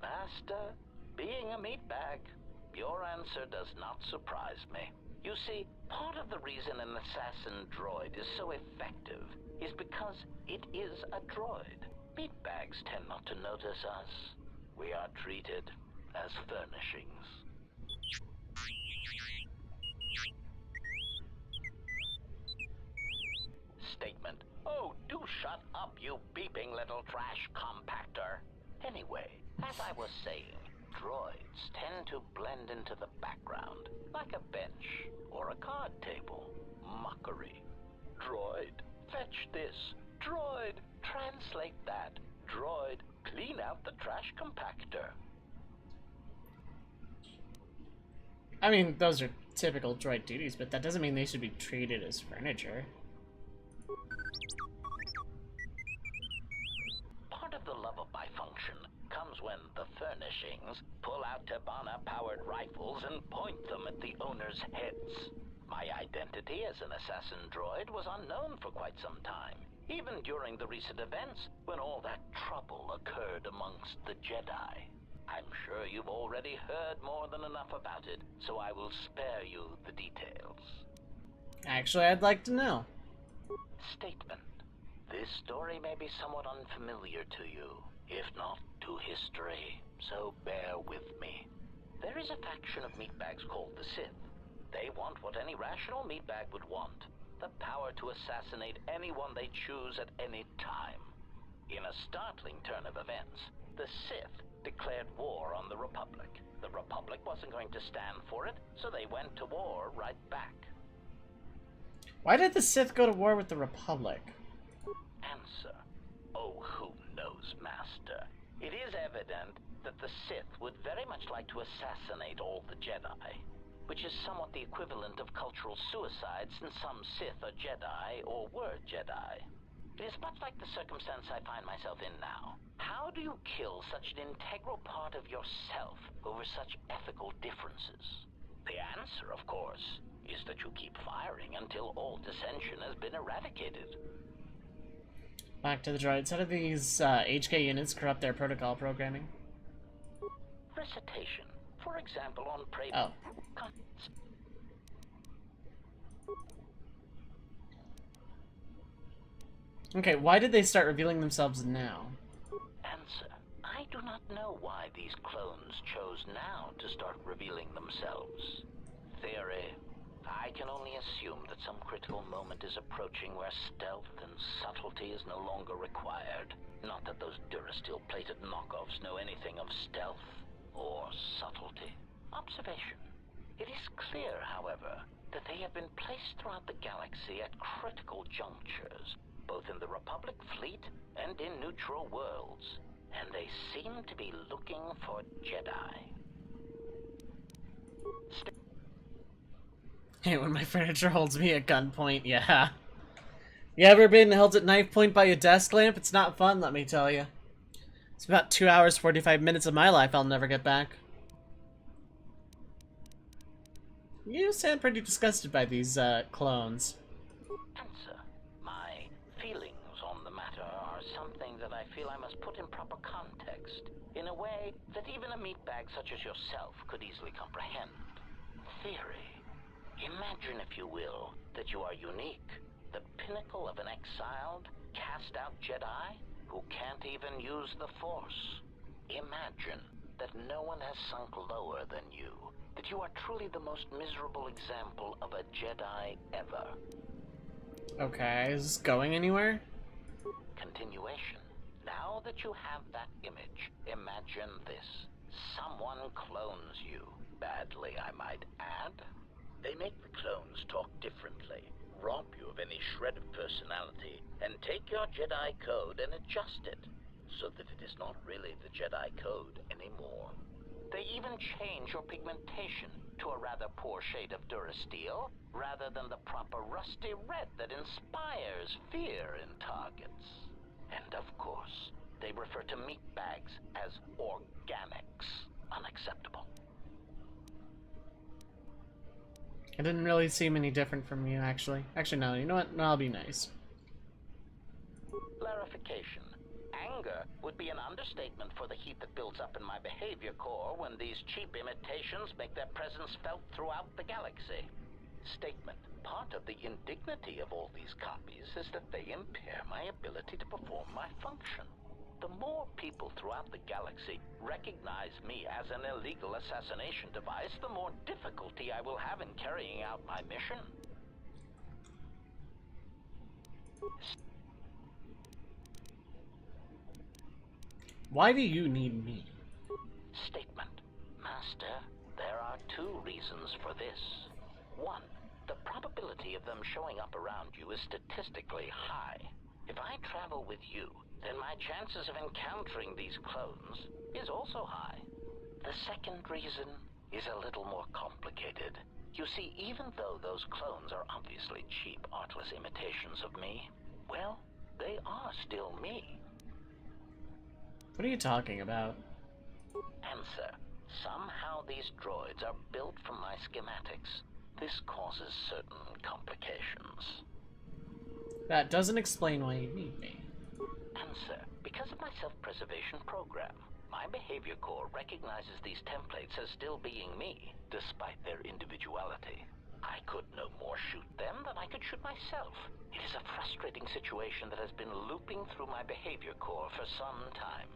Master, being a meatbag, your answer does not surprise me. You see, part of the reason an assassin droid is so effective is because it is a droid. Meatbags tend not to notice us. We are treated as furnishings. Statement. Oh, do shut up, you beeping little trash compactor. Anyway, as I was saying, droids tend to blend into the background, like a bench or a card table. Mockery. Droid, fetch this. Droid, translate that. Droid, clean out the trash compactor. I mean, those are typical droid duties, but that doesn't mean they should be treated as furniture. Part of the love of my function comes when the furnishings pull out Tabana-powered rifles and point them at the owner's heads. My identity as an assassin droid was unknown for quite some time, even during the recent events when all that trouble occurred amongst the Jedi. I'm sure you've already heard more than enough about it, so I will spare you the details. Actually, I'd like to know. Statement. This story may be somewhat unfamiliar to you, if not to history, so bear with me. There is a faction of meatbags called the Sith. They want what any rational meatbag would want, the power to assassinate anyone they choose at any time. In a startling turn of events, the Sith declared war on the Republic. The Republic wasn't going to stand for it, so they went to war right back. Why did the Sith go to war with the Republic? Answer. Oh, who knows, Master? It is evident that the Sith would very much like to assassinate all the Jedi, which is somewhat the equivalent of cultural suicide since some Sith are Jedi or were Jedi. It is much like the circumstance I find myself in now. How do you kill such an integral part of yourself over such ethical differences? The answer, of course, is that you keep firing until all dissension has been eradicated. Back to the droids. How do these HK units corrupt their protocol programming? Recitation. For example, on Oh. Okay, why did they start revealing themselves now? Answer. I do not know why these clones chose now to start revealing themselves. Theory. I can only assume that some critical moment is approaching where stealth and subtlety is no longer required. Not that those Durasteel-plated knockoffs know anything of stealth or subtlety. Observation. It is clear, however, that they have been placed throughout the galaxy at critical junctures, both in the Republic fleet and in neutral worlds, and they seem to be looking for Jedi. Hey, when my furniture holds me at gunpoint, yeah. You ever been held at knife point by a desk lamp? It's not fun, let me tell you. It's about 2 hours, 45 minutes of my life I'll never get back. You sound pretty disgusted by these, clones. Answer. My feelings on the matter are something that I feel I must put in proper context, in a way that even a meatbag such as yourself could easily comprehend. Theory. Imagine, if you will, that you are unique, the pinnacle of an exiled, cast-out Jedi who can't even use the Force. Imagine that no one has sunk lower than you, that you are truly the most miserable example of a Jedi ever. Okay, is this going anywhere? Continuation. Now that you have that image, imagine this. Someone clones you. Badly, I might add. They make the clones talk differently, rob you of any shred of personality, and take your Jedi code and adjust it, so that it is not really the Jedi code anymore. They even change your pigmentation to a rather poor shade of Durasteel, rather than the proper rusty red that inspires fear in targets. And of course, they refer to meatbags as organics. Unacceptable. It didn't really seem any different from you, actually. Actually, no, you know what? No, I'll be nice. Clarification. Anger would be an understatement for the heat that builds up in my behavior core when these cheap imitations make their presence felt throughout the galaxy. Statement. Part of the indignity of all these copies is that they impair my ability to perform my function. The more people throughout the galaxy recognize me as an illegal assassination device, the more difficulty I will have in carrying out my mission. Why do you need me? Statement. Master, there are two reasons for this. One, the probability of them showing up around you is statistically high. If I travel with you, then my chances of encountering these clones is also high. The second reason is a little more complicated. You see, even though those clones are obviously cheap, artless imitations of me, well, they are still me. What are you talking about? Answer. Somehow these droids are built from my schematics. This causes certain complications. That doesn't explain why you need me. Answer. Because of my self-preservation program, my behavior core recognizes these templates as still being me, despite their individuality. I could no more shoot them than I could shoot myself. It is a frustrating situation that has been looping through my behavior core for some time.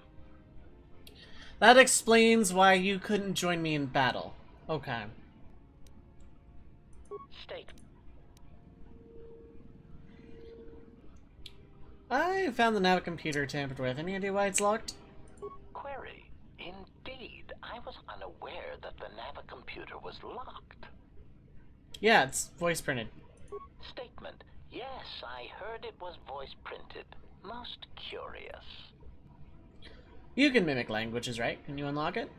That explains why you couldn't join me in battle. Okay. State. I found the nav computer tampered with. Any idea why it's locked? Query. Indeed, I was unaware that the Navicomputer was locked. Yeah, it's voice printed. Statement. Yes, I heard it was voice printed. Most curious. You can mimic languages, right? Can you unlock it?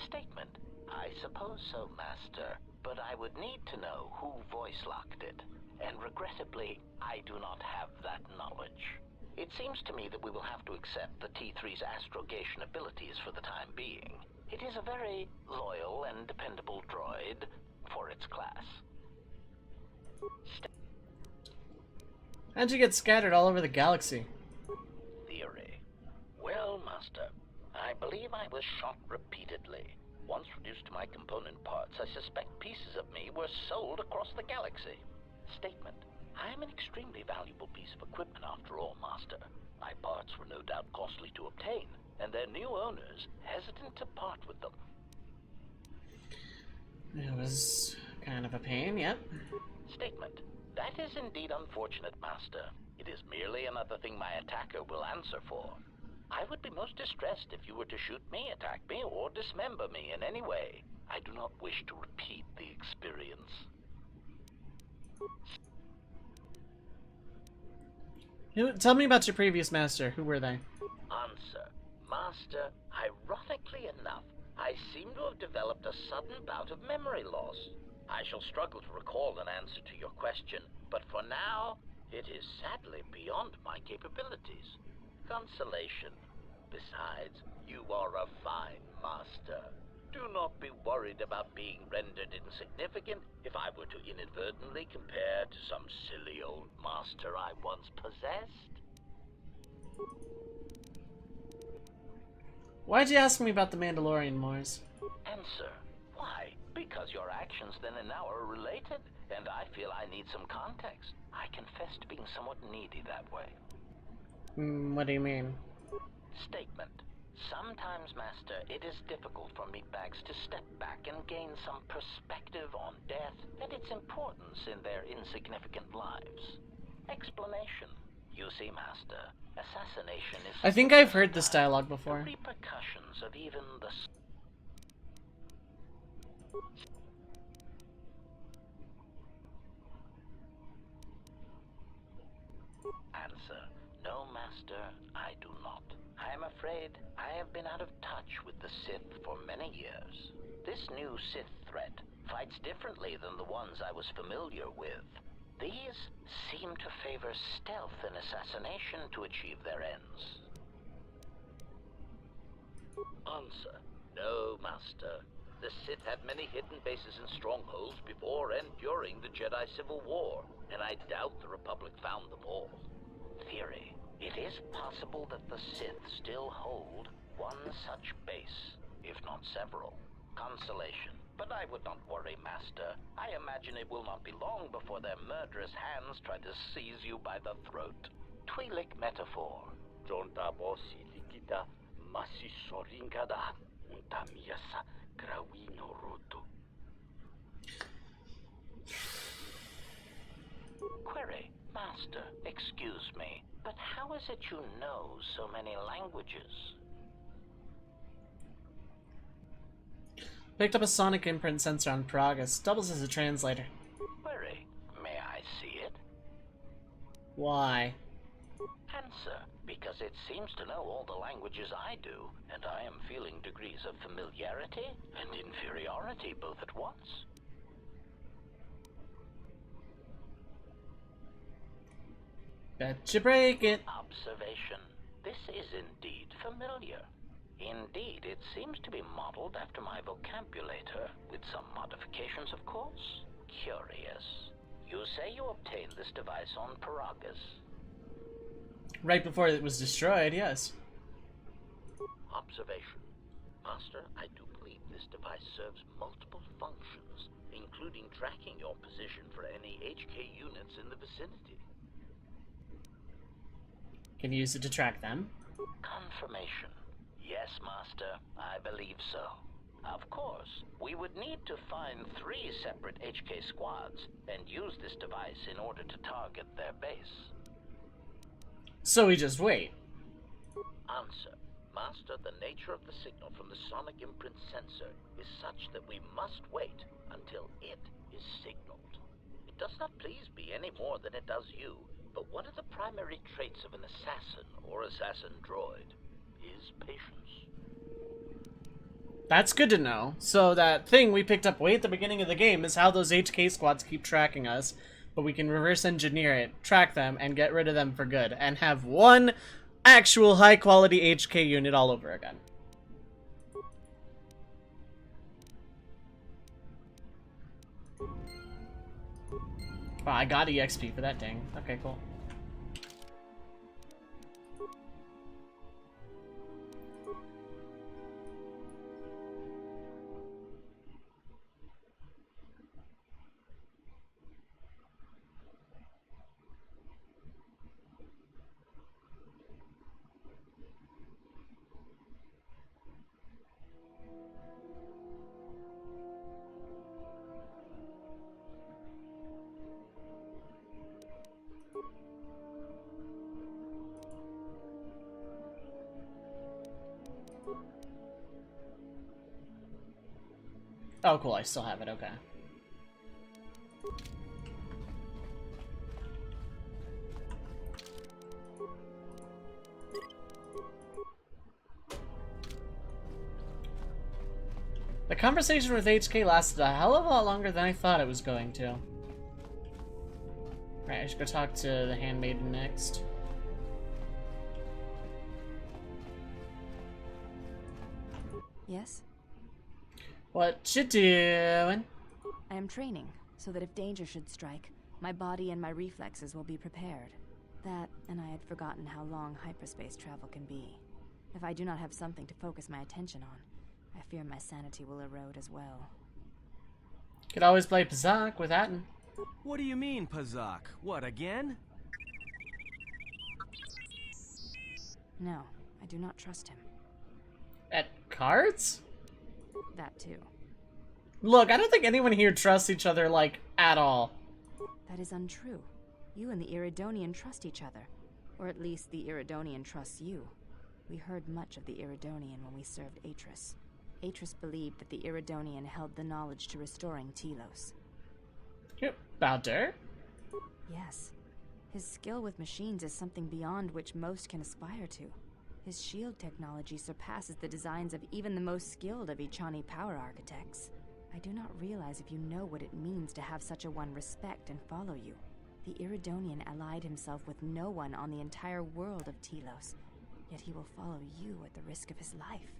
Statement. I suppose so, Master, but I would need to know who voice locked it. And regrettably, I do not have that knowledge. It seems to me that we will have to accept the T3's astrogation abilities for the time being. It is a very loyal and dependable droid for its class. How'd you get scattered all over the galaxy? Theory. Well, Master, I believe I was shot repeatedly. Once reduced to my component parts, I suspect pieces of me were sold across the galaxy. Statement. I am an extremely valuable piece of equipment after all, Master. My parts were no doubt costly to obtain, and their new owners hesitant to part with them. It was kind of a pain, yep. Statement. That is indeed unfortunate, Master. It is merely another thing my attacker will answer for. I would be most distressed if you were to shoot me, attack me, or dismember me in any way. I do not wish to repeat the experience. Tell me about your previous master. Who were they? Answer. Master, ironically enough, I seem to have developed a sudden bout of memory loss. I shall struggle to recall an answer to your question, but for now, it is sadly beyond my capabilities. Consolation. Besides, you are a fine master. Do not be worried about being rendered insignificant if I were to inadvertently compare to some silly old master I once possessed. Why'd you ask me about the Mandalorian, Mars? Answer. Why? Because your actions then and now are related, and I feel I need some context. I confess to being somewhat needy that way. What do you mean? Statement. Sometimes, Master, it is difficult for meatbags to step back and gain some perspective on death and its importance in their insignificant lives. Explanation. You see, Master, assassination is... I think I've heard this dialogue before. The repercussions of even the... Answer. No, Master, I do not. I am afraid I have been out of touch with the Sith for many years. This new Sith threat fights differently than the ones I was familiar with. These seem to favor stealth and assassination to achieve their ends. Answer. No, Master. The Sith had many hidden bases and strongholds before and during the Jedi Civil War, and I doubt the Republic found them all. Theory. It is possible that the Sith still hold one such base, if not several. Consolation. But I would not worry, Master. I imagine it will not be long before their murderous hands try to seize you by the throat. Twi'lek metaphor. Jonta bosi likita masisorinkada untamiasa grawino rutu. Query. Master, excuse me, but how is it you know so many languages? Picked up a sonic imprint sensor on Pragus. Doubles as a translator. Query. May I see it? Why? Answer. Because it seems to know all the languages I do, and I am feeling degrees of familiarity and inferiority both at once. Bet you break it. Observation. This is indeed familiar. Indeed, it seems to be modeled after my vocabulator, with some modifications, of course. Curious. You say you obtained this device on Paragus. Right before it was destroyed, yes. Observation. Master, I do believe this device serves multiple functions, including tracking your position for any HK units in the vicinity. Can you use it to track them? Confirmation. Yes, Master, I believe so. Of course, we would need to find 3 separate HK squads and use this device in order to target their base. So we just wait. Answer. Master, the nature of the signal from the sonic imprint sensor is such that we must wait until it is signaled. It does not please me any more than it does you, but one of the primary traits of an assassin or assassin droid is patience. That's good to know. So that thing we picked up way at the beginning of the game is how those HK squads keep tracking us, but we can reverse engineer it, track them, and get rid of them for good, and have one actual high-quality HK unit all over again. Wow, I got EXP for that thing. Okay, cool. Oh, cool, I still have it, okay. The conversation with HK lasted a hell of a lot longer than I thought it was going to. Right, I should go talk to the handmaiden next. Yes? What you doing? I am training, so that if danger should strike, my body and my reflexes will be prepared. That, and I had forgotten how long hyperspace travel can be. If I do not have something to focus my attention on, I fear my sanity will erode as well. Could always play Pazak with Atten. What do you mean, Pazak? What, again? No, I do not trust him. At cards? That too. Look, I don't think anyone here trusts each other, like, at all. That is untrue. You and the Iridonian trust each other. Or at least the Iridonian trusts you. We heard much of the Iridonian when we served Atris. Atris believed that the Iridonian held the knowledge to restoring Telos. Yep, Baldur? Yes. His skill with machines is something beyond which most can aspire to. His shield technology surpasses the designs of even the most skilled of Echani power architects. I do not realize if you know what it means to have such a one respect and follow you. The Iridonian allied himself with no one on the entire world of Telos, yet he will follow you at the risk of his life.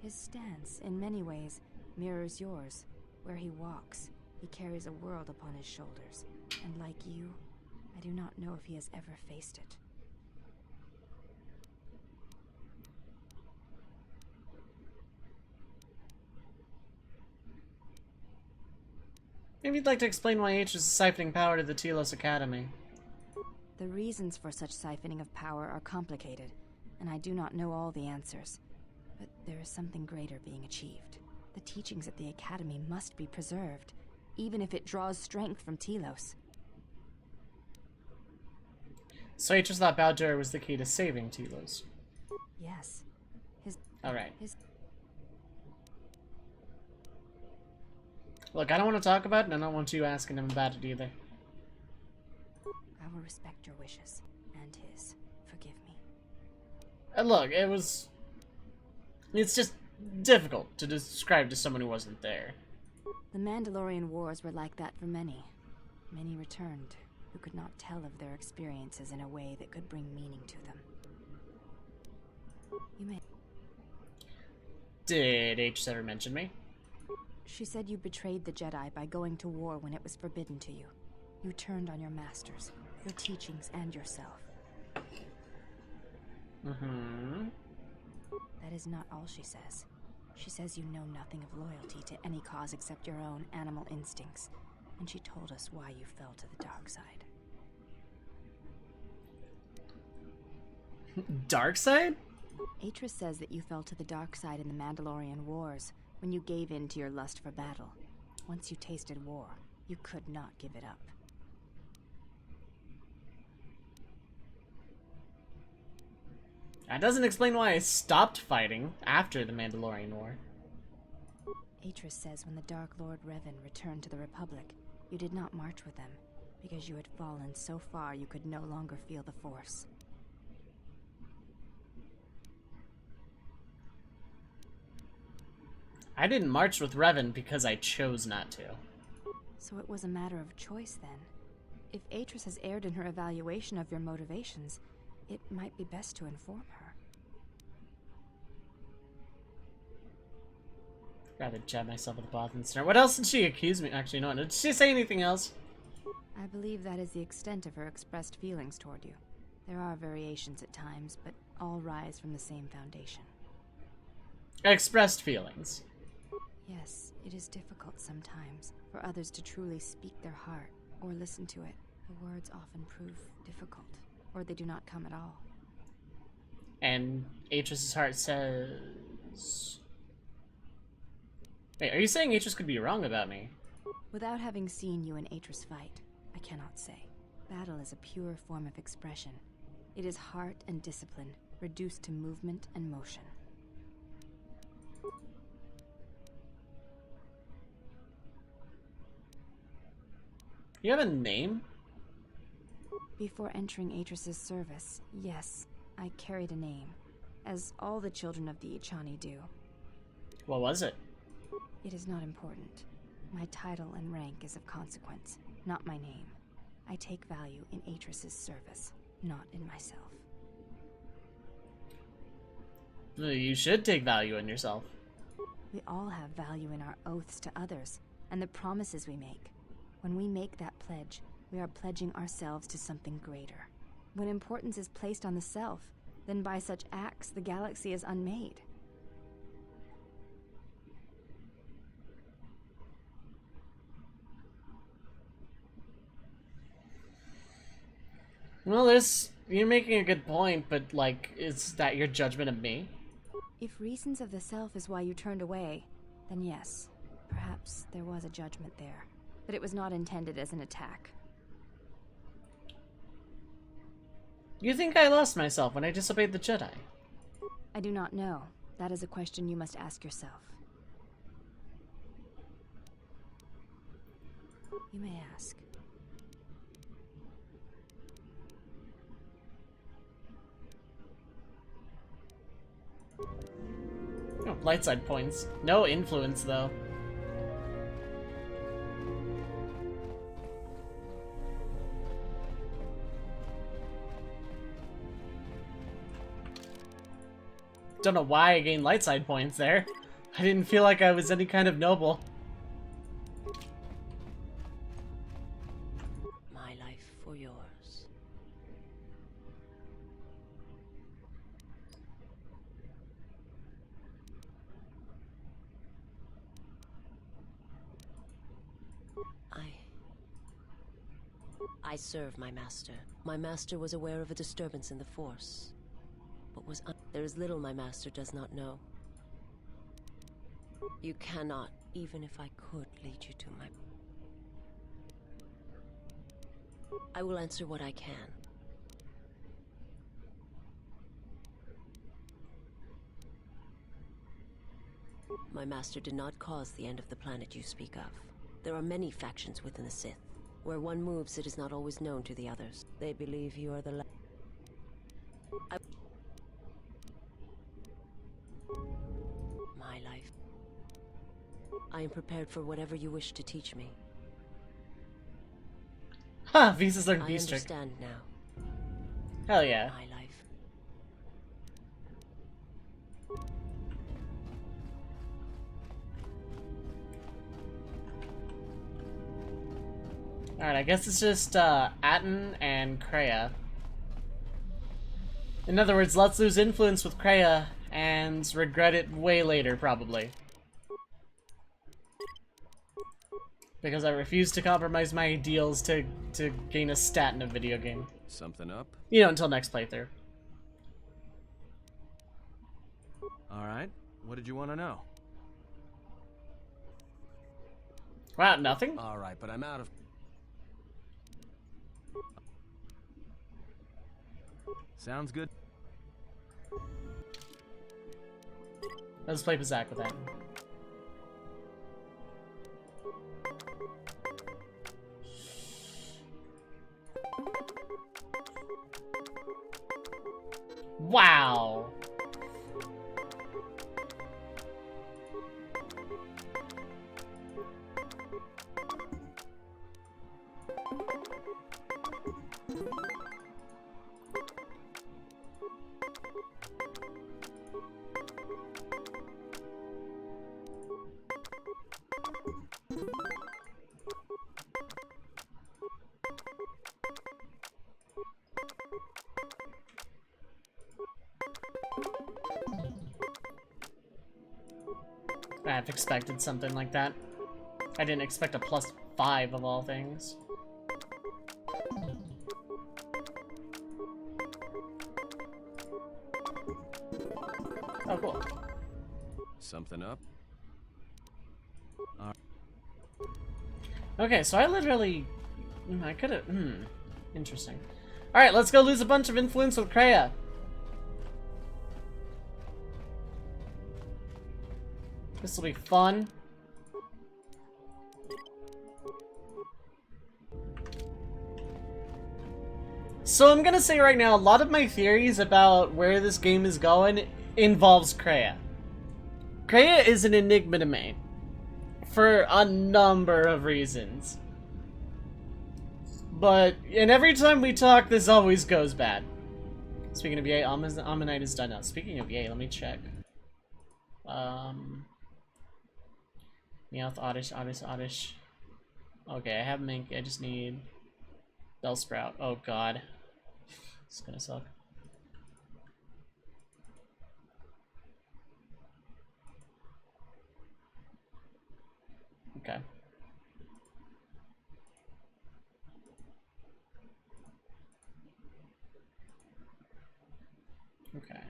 His stance, in many ways, mirrors yours. Where he walks, he carries a world upon his shoulders, and like you, I do not know if he has ever faced it. Maybe you'd like to explain why H is siphoning power to the Telos Academy. The reasons for such siphoning of power are complicated, and I do not know all the answers. But there is something greater being achieved. The teachings at the Academy must be preserved, even if it draws strength from Telos. So H just thought Baldur was the key to saving Telos. Yes. Alright. His... Look, I don't want to talk about it, and I don't want you asking him about it either. I will respect your wishes, and his. Forgive me. Look, it's just difficult to describe to someone who wasn't there. The Mandalorian Wars were like that for many. Many returned, who could not tell of their experiences in a way that could bring meaning to them. You may... Did H ever mention me? She said you betrayed the Jedi by going to war when it was forbidden to you. You turned on your masters, your teachings, and yourself. Mm-hmm. That is not all she says. She says you know nothing of loyalty to any cause except your own animal instincts, and she told us why you fell to the dark side. Dark side? Atris says that you fell to the dark side in the Mandalorian Wars, when you gave in to your lust for battle. Once you tasted war, you could not give it up. That doesn't explain why I stopped fighting after the Mandalorian War. Atris says when the Dark Lord Revan returned to the Republic, you did not march with them, because you had fallen so far you could no longer feel the Force. I didn't march with Revan because I chose not to. So it was a matter of choice then. If Atris has erred in her evaluation of your motivations, it might be best to inform her. Gotta jab myself with the Bothan Snare. What else did she accuse me? Actually, no. Did she say anything else? I believe that is the extent of her expressed feelings toward you. There are variations at times, but all rise from the same foundation. Expressed feelings. Yes, it is difficult sometimes for others to truly speak their heart or listen to it. The words often prove difficult, or they do not come at all. And Atris's heart says... Wait, are you saying Atris could be wrong about me? Without having seen you in Atris fight, I cannot say. Battle is a pure form of expression. It is heart and discipline, reduced to movement and motion. You have a name? Before entering Atris's service, yes, I carried a name, as all the children of the Ichani do. What was it? It is not important. My title and rank is of consequence, not my name. I take value in Atris's service, not in myself. You should take value in yourself. We all have value in our oaths to others, and the promises we make. When we make that pledge, we are pledging ourselves to something greater. When importance is placed on the self, then by such acts the galaxy is unmade. Well, you're making a good point, but, like, is that your judgment of me? If reasons of the self is why you turned away, then yes, perhaps there was a judgment there. But it was not intended as an attack. You think I lost myself when I disobeyed the Jedi? I do not know. That is a question you must ask yourself. You may ask. Oh, light side points. No influence, though. Don't know why I gained light side points there. I didn't feel like I was any kind of noble. My life for yours. I serve my master. My master was aware of a disturbance in the Force, but there is little my master does not know. You cannot, even if I could, lead you to my... I will answer what I can. My master did not cause the end of the planet you speak of. There are many factions within the Sith. Where one moves, it is not always known to the others. They believe you are the My life. I am prepared for whatever you wish to teach me. Ha! Visa's learned I Beast Trick. understand now. Hell yeah. My life. Alright, I guess it's just Atten and Kreia. In other words, let's lose influence with Kreia and regret it way later, probably. Because I refuse to compromise my ideals to gain a stat in a video game. Something up? You know, until next playthrough. Alright, what did you want to know? Wow, nothing? Alright, but I'm out of... Sounds good. Let's play Pazaak with that. Wow. I've expected something like that. I didn't expect a +5 of all things. Oh, cool. Something up? Okay, so I literally... I could've... Interesting. Alright, let's go lose a bunch of influence with Kreia. This will be fun. So I'm gonna say right now, a lot of my theories about where this game is going involves Kreia. Kreia is an enigma to me. For a number of reasons. And every time we talk, this always goes bad. Speaking of Yay, Ammonite is done now. Speaking of Yay, let me check. Meowth, Oddish. Okay, I have Mink, I just need Bellsprout. Oh god. It's gonna suck. Okay. Okay.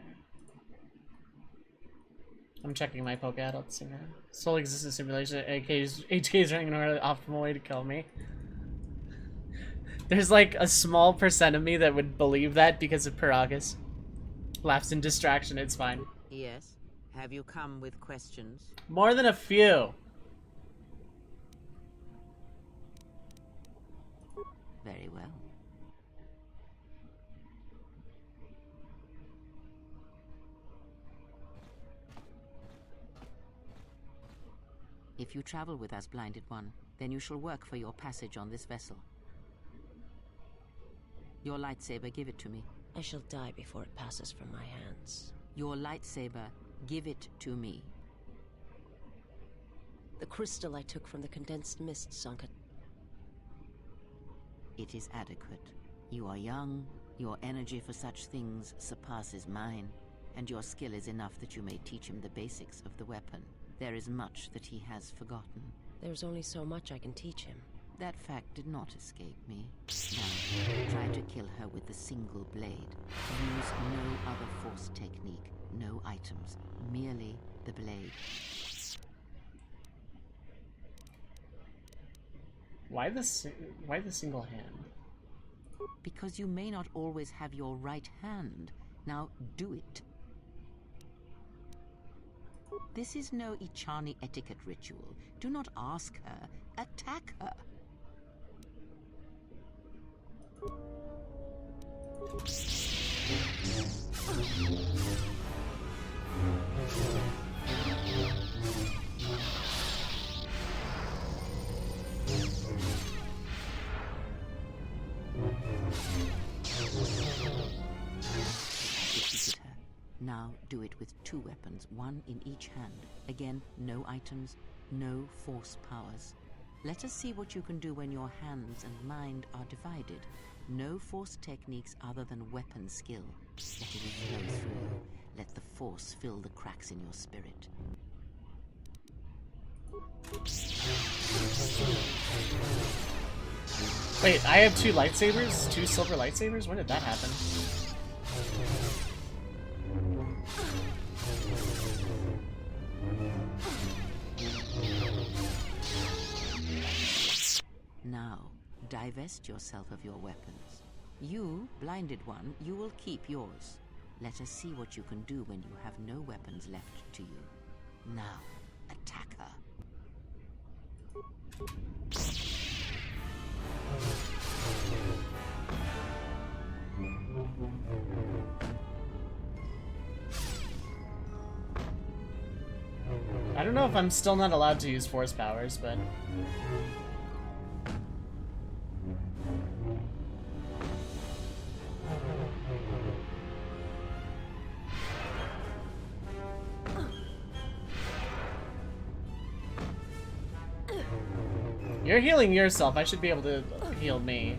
I'm checking my poke adults in there. Soul existence simulation. HK's running an optimal way to kill me. There's like a small percent of me that would believe that because of Peragus. Laughs in distraction, it's fine. Yes. Have you come with questions? More than a few. Very well. If you travel with us, Blinded One, then you shall work for your passage on this vessel. Your lightsaber, give it to me. I shall die before it passes from my hands. Your lightsaber, give it to me. The crystal I took from the condensed mist, Sanka. It is adequate. You are young, your energy for such things surpasses mine, and your skill is enough that you may teach him the basics of the weapon. There is much that he has forgotten. There's only so much I can teach him. That fact did not escape me. Now, try to kill her with the single blade. Use no other force technique, no items, merely the blade. Why the single hand? Because you may not always have your right hand. Now, do it. This is no Echani etiquette ritual. Do not ask her. Attack her. Defeated her. Now do it with 2 weapons, 1 in each hand. Again, no items, no force powers. Let us see what you can do when your hands and mind are divided. No force techniques other than weapon skill. Let it flow through you. Let the force fill the cracks in your spirit. Wait, I have 2 lightsabers? 2 silver lightsabers? When did that happen? Now, divest yourself of your weapons. You, blinded one, you will keep yours. Let us see what you can do when you have no weapons left to you. Now, attack her. I don't know if I'm still not allowed to use force powers, but... You're healing yourself. I should be able to heal me.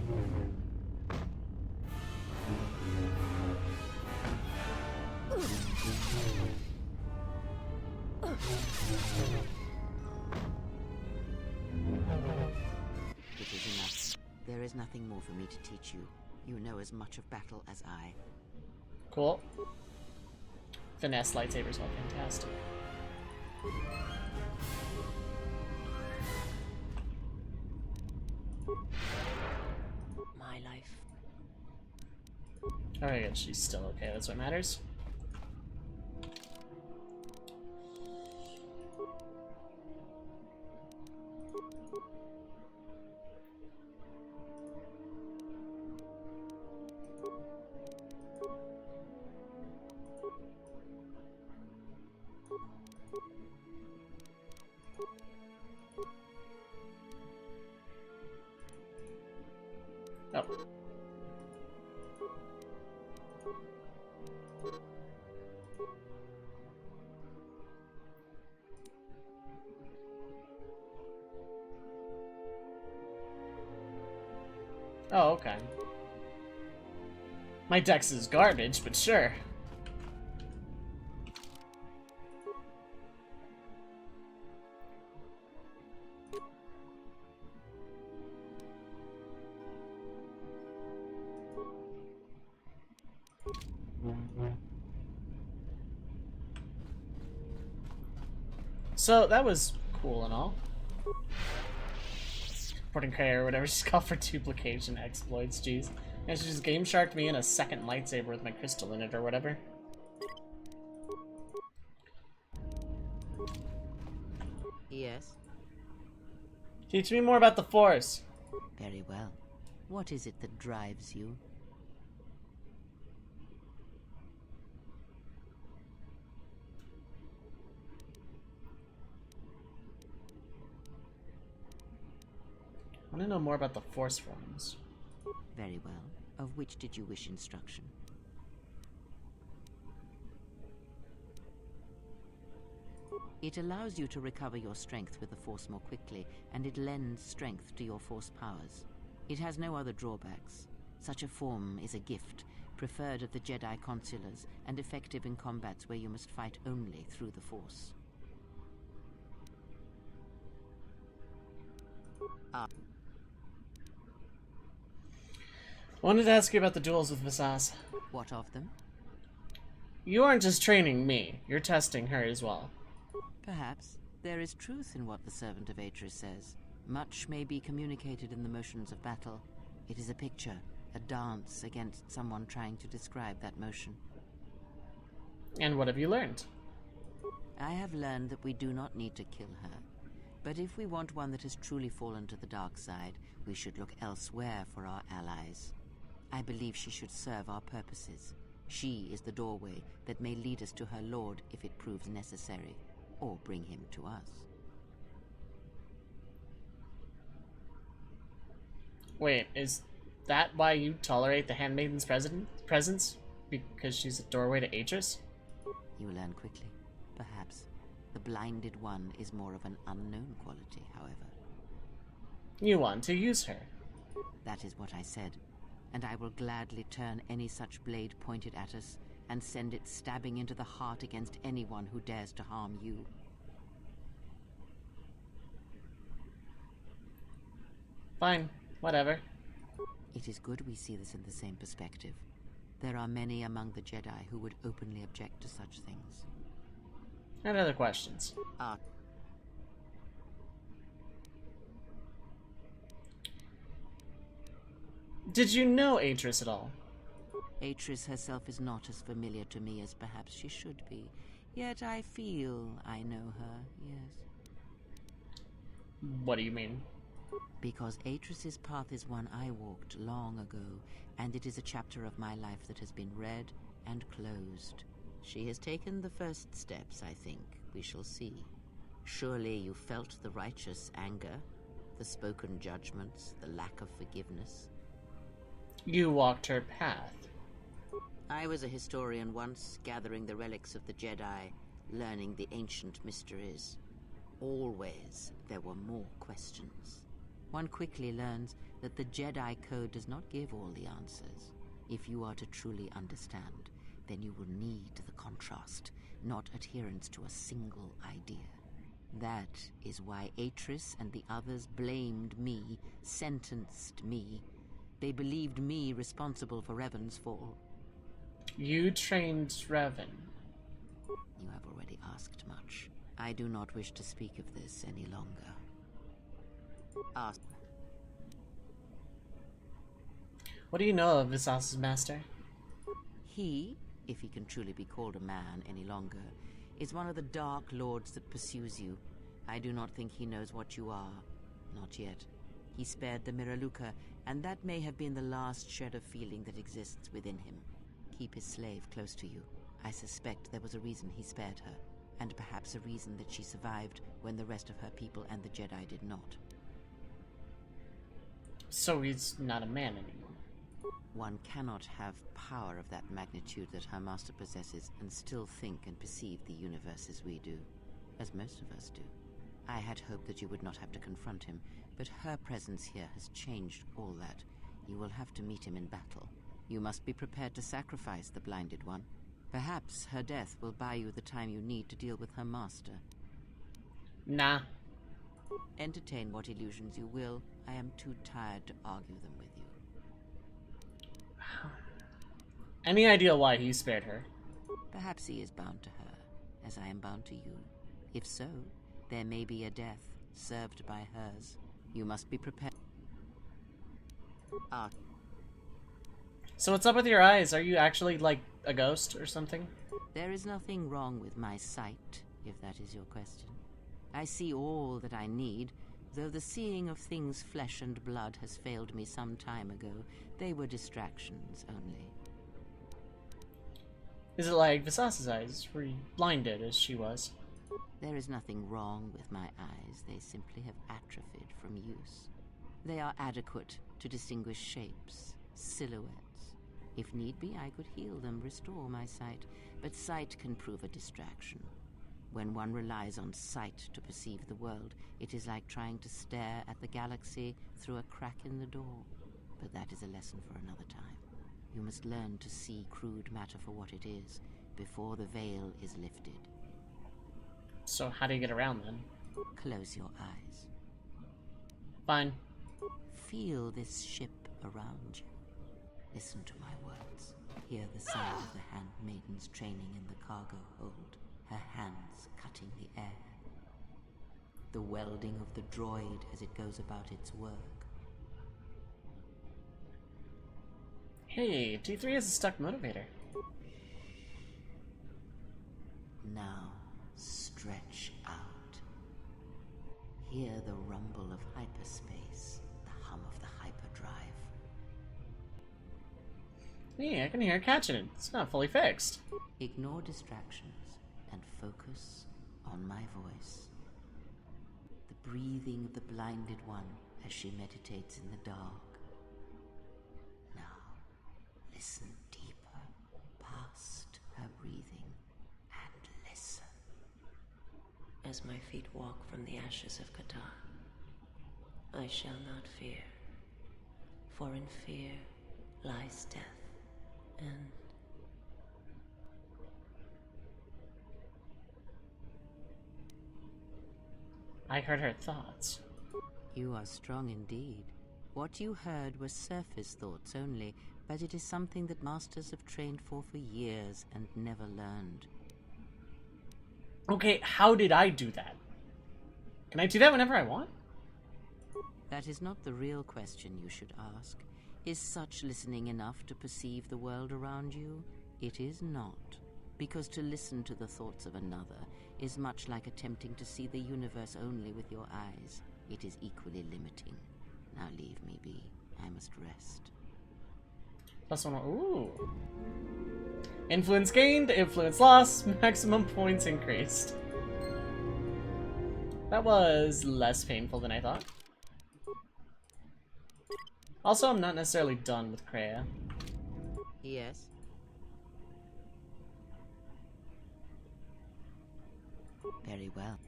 It is enough. There is nothing more for me to teach you. You know as much of battle as I. Cool. Finesse lightsabers are fantastic. My life. Oh my god, she's still okay. That's what matters. Oh. Oh, okay. My dex is garbage, but sure. So, that was cool and all. Reporting Kaya or whatever she's called for duplication exploits, jeez. And she just game sharked me in a second lightsaber with my crystal in it or whatever. Yes? Teach me more about the Force. Very well. What is it that drives you? I want to know more about the Force forms. Very well. Of which did you wish instruction? It allows you to recover your strength with the Force more quickly, and it lends strength to your Force powers. It has no other drawbacks. Such a form is a gift, preferred at the Jedi consulars, and effective in combats where you must fight only through the Force. I wanted to ask you about the duels with Visas. What of them? You aren't just training me, you're testing her as well. Perhaps. There is truth in what the Servant of Atris says. Much may be communicated in the motions of battle. It is a picture, a dance against someone trying to describe that motion. And what have you learned? I have learned that we do not need to kill her. But if we want one that has truly fallen to the dark side, we should look elsewhere for our allies. I believe she should serve our purposes. She is the doorway that may lead us to her lord if it proves necessary, or bring him to us. Wait, is that why you tolerate the Handmaiden's presence? Because she's a doorway to Atris? You learn quickly, perhaps. The blinded one is more of an unknown quality, however. You want to use her. That is what I said, and I will gladly turn any such blade pointed at us and send it stabbing into the heart against anyone who dares to harm you. Fine, whatever. It is good we see this in the same perspective. There are many among the Jedi who would openly object to such things. And other questions. Ah, Did you know Atris at all? Atris herself is not as familiar to me as perhaps she should be. Yet I feel I know her, yes. What do you mean? Because Atris's path is one I walked long ago, and it is a chapter of my life that has been read and closed. She has taken the first steps, I think. We shall see. Surely you felt the righteous anger, the spoken judgments, the lack of forgiveness. You walked her path. I was a historian once, gathering the relics of the Jedi, learning the ancient mysteries. Always there were more questions. One quickly learns that the Jedi Code does not give all the answers. If you are to truly understand, then you will need the contrast, not adherence to a single idea. That is why Atris and the others blamed me, sentenced me. They believed me responsible for Revan's fall. You trained Revan. You have already asked much. I do not wish to speak of this any longer. Ask. What do you know of Visas's master? He, if he can truly be called a man any longer, is one of the Dark Lords that pursues you. I do not think he knows what you are. Not yet. He spared the Miraluka, and that may have been the last shred of feeling that exists within him. Keep his slave close to you. I suspect there was a reason he spared her, and perhaps a reason that she survived when the rest of her people and the Jedi did not. So he's not a man anymore. One cannot have power of that magnitude that her master possesses and still think and perceive the universe as we do, as most of us do. I had hoped that you would not have to confront him, but her presence here has changed all that. You will have to meet him in battle. You must be prepared to sacrifice the Blinded One. Perhaps her death will buy you the time you need to deal with her master. Nah. Entertain what illusions you will. I am too tired to argue them with you. Any idea why he spared her? Perhaps he is bound to her, as I am bound to you. If so, there may be a death served by hers. You must be prepared. Ah. So what's up with your eyes? Are you actually, like, a ghost or something? There is nothing wrong with my sight, if that is your question. I see all that I need, though the seeing of things flesh and blood has failed me some time ago. They were distractions only. Is it like Visas's eyes? Were you blinded as she was? There is nothing wrong with my eyes. They simply have atrophied from use. They are adequate to distinguish shapes, silhouettes. If need be, I could heal them, restore my sight, but sight can prove a distraction. When one relies on sight to perceive the world, it is like trying to stare at the galaxy through a crack in the door. But that is a lesson for another time. You must learn to see crude matter for what it is, before the veil is lifted. So how do you get around then? Close your eyes. Fine. Feel this ship around you. Listen to my words. Hear the sound of the handmaidens training in the cargo hold, her hands cutting the air. The welding of the droid as it goes about its work. Hey, T3 has a stuck motivator. Now, stretch out. Hear the rumble of hyperspace, the hum of the hyperdrive. Yeah, I can hear it catching it. It's not fully fixed. Ignore distractions and focus on my voice. The breathing of the Blinded One as she meditates in the dark. Now, listen deeper, past her breathing, and listen. As my feet walk from the ashes of Qatar, I shall not fear. For in fear lies death, and I heard her thoughts. You are strong indeed. What you heard was surface thoughts only, but it is something that masters have trained for years and never learned. Okay, how did I do that? Can I do that whenever I want? That is not the real question you should ask. Is such listening enough to perceive the world around you? It is not. Because to listen to the thoughts of another is much like attempting to see the universe only with your eyes. It is equally limiting. Now leave me be. I must rest. +1. Ooh. Influence gained, influence lost, maximum points increased. That was less painful than I thought. Also, I'm not necessarily done with Kreia. Yes. Very well.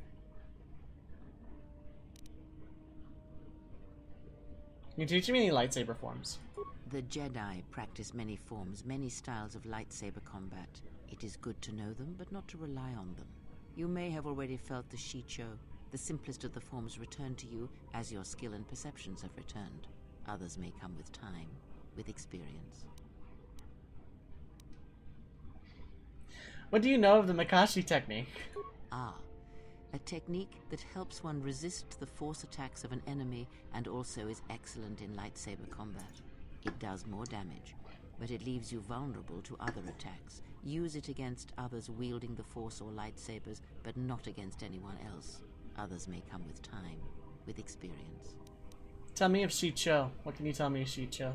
Can you teach me any lightsaber forms? The Jedi practice many forms, many styles of lightsaber combat. It is good to know them, but not to rely on them. You may have already felt the Shicho, the simplest of the forms, return to you as your skill and perceptions have returned. Others may come with time, with experience. What do you know of the Makashi technique? Ah, a technique that helps one resist the force attacks of an enemy and also is excellent in lightsaber combat. It does more damage, but it leaves you vulnerable to other attacks. Use it against others wielding the force or lightsabers, but not against anyone else. Others may come with time, with experience. Tell me of Shicho. What can you tell me of Shicho?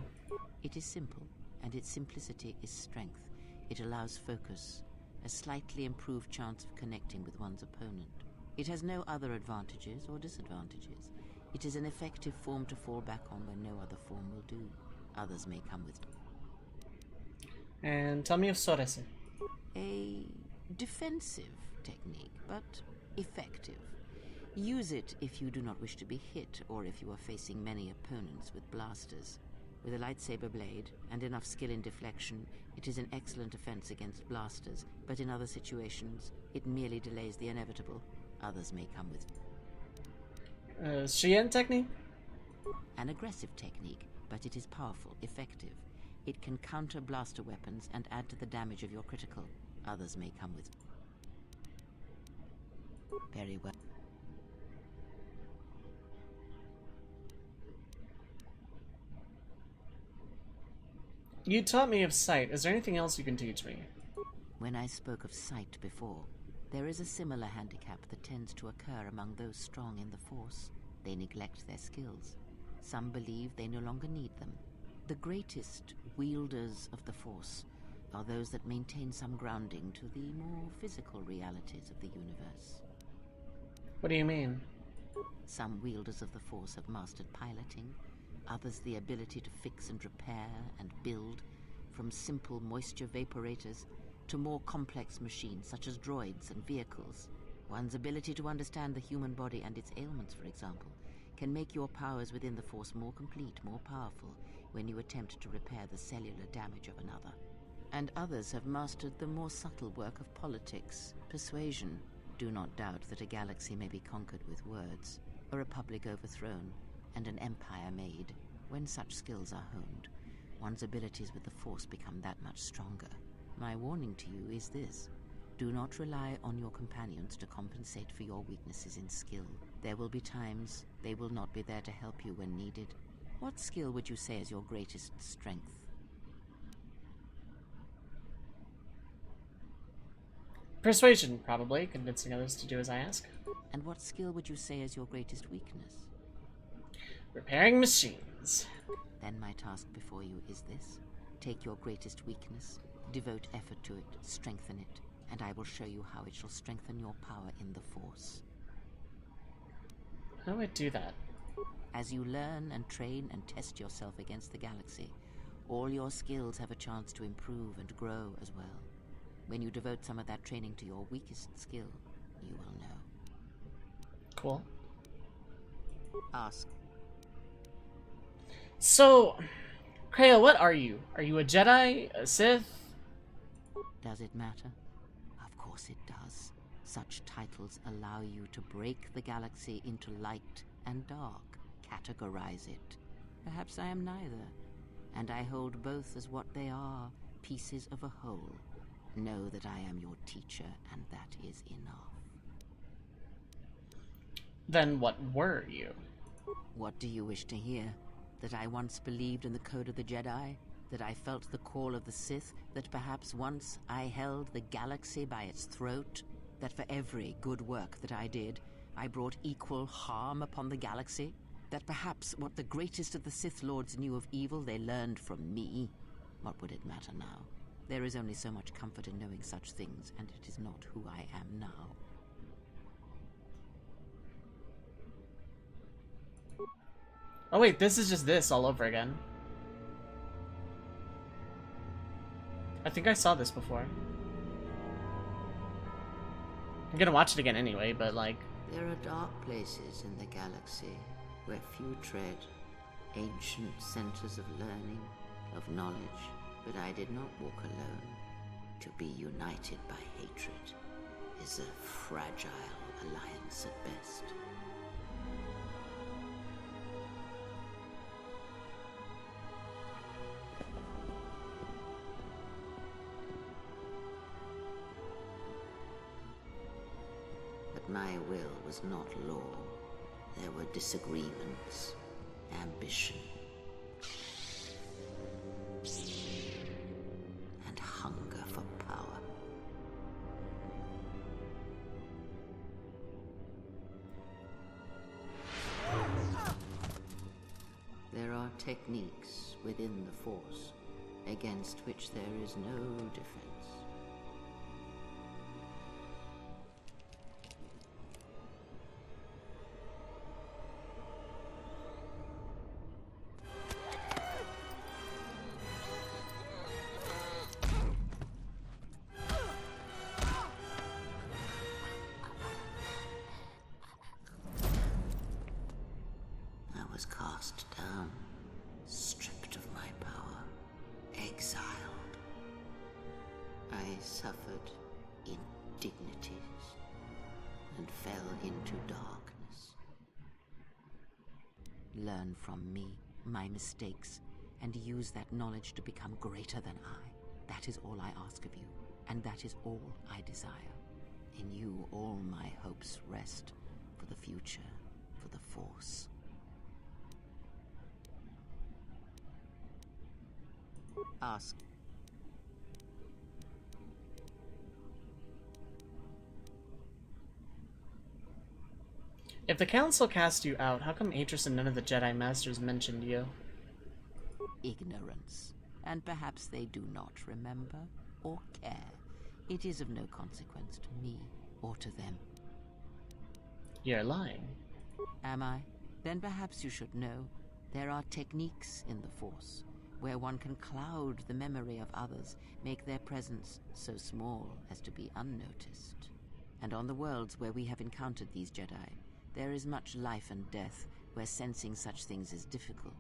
It is simple, and its simplicity is strength. It allows focus, a slightly improved chance of connecting with one's opponent. It has no other advantages or disadvantages. It is an effective form to fall back on when no other form will do. Others may come with... And tell me of Sorese. A defensive technique, but effective. Use it if you do not wish to be hit, or if you are facing many opponents with blasters. With a lightsaber blade and enough skill in deflection, it is an excellent defense against blasters, but in other situations, it merely delays the inevitable. Others may come with... Shien technique? An aggressive technique, but it is powerful, effective. It can counter blaster weapons and add to the damage of your critical. Others may come with... Very well. You taught me of sight. Is there anything else you can teach me? When I spoke of sight before, there is a similar handicap that tends to occur among those strong in the Force. They neglect their skills. Some believe they no longer need them. The greatest wielders of the Force are those that maintain some grounding to the more physical realities of the universe. What do you mean? Some wielders of the Force have mastered piloting, others the ability to fix and repair and build, from simple moisture vaporators to more complex machines such as droids and vehicles. One's ability to understand the human body and its ailments, for example, can make your powers within the Force more complete, more powerful, when you attempt to repair the cellular damage of another. And others have mastered the more subtle work of politics, persuasion. Do not doubt that a galaxy may be conquered with words, a republic overthrown, and an empire made. When such skills are honed, one's abilities with the Force become that much stronger. My warning to you is this: do not rely on your companions to compensate for your weaknesses in skill. There will be times they will not be there to help you when needed. What skill would you say is your greatest strength? Persuasion, probably. Convincing others to do as I ask. And what skill would you say is your greatest weakness? Repairing machines. Then my task before you is this. Take your greatest weakness, devote effort to it, strengthen it, and I will show you how it shall strengthen your power in the Force. How do I do that? As you learn and train and test yourself against the galaxy, all your skills have a chance to improve and grow as well. When you devote some of that training to your weakest skill, you will know. Cool. Ask. So, Kreia, what are you? Are you a Jedi? A Sith? Does it matter? Of course it does. Such titles allow you to break the galaxy into light and dark, categorize it. Perhaps I am neither, and I hold both as what they are, pieces of a whole. Know that I am your teacher, and that is enough. Then what were you? What do you wish to hear? That I once believed in the code of the Jedi? That I felt the call of the Sith? That perhaps once I held the galaxy by its throat? That for every good work that I did, I brought equal harm upon the galaxy? That perhaps what the greatest of the Sith Lords knew of evil they learned from me? What would it matter now? There is only so much comfort in knowing such things, and it is not who I am now. Oh wait, this is just this all over again. I think I saw this before. I'm gonna watch it again anyway, but like... There are dark places in the galaxy where few tread, ancient centers of learning, of knowledge, but I did not walk alone. To be united by hatred is a fragile alliance at best. But my will was not law. There were disagreements, ambition, and hunger for power. There are techniques within the Force against which there is no defense. I was cast down, stripped of my power, exiled. I suffered indignities and fell into darkness. Learn from me, my mistakes, and use that knowledge to become greater than I. That is all I ask of you, and that is all I desire. In you all my hopes rest, for the future, for the Force. Ask. If the Council cast you out, how come Atrus and none of the Jedi Masters mentioned you? Ignorance. And perhaps they do not remember or care. It is of no consequence to me or to them. You're lying. Am I? Then perhaps you should know there are techniques in the Force where one can cloud the memory of others, make their presence so small as to be unnoticed. And on the worlds where we have encountered these Jedi, there is much life and death where sensing such things is difficult.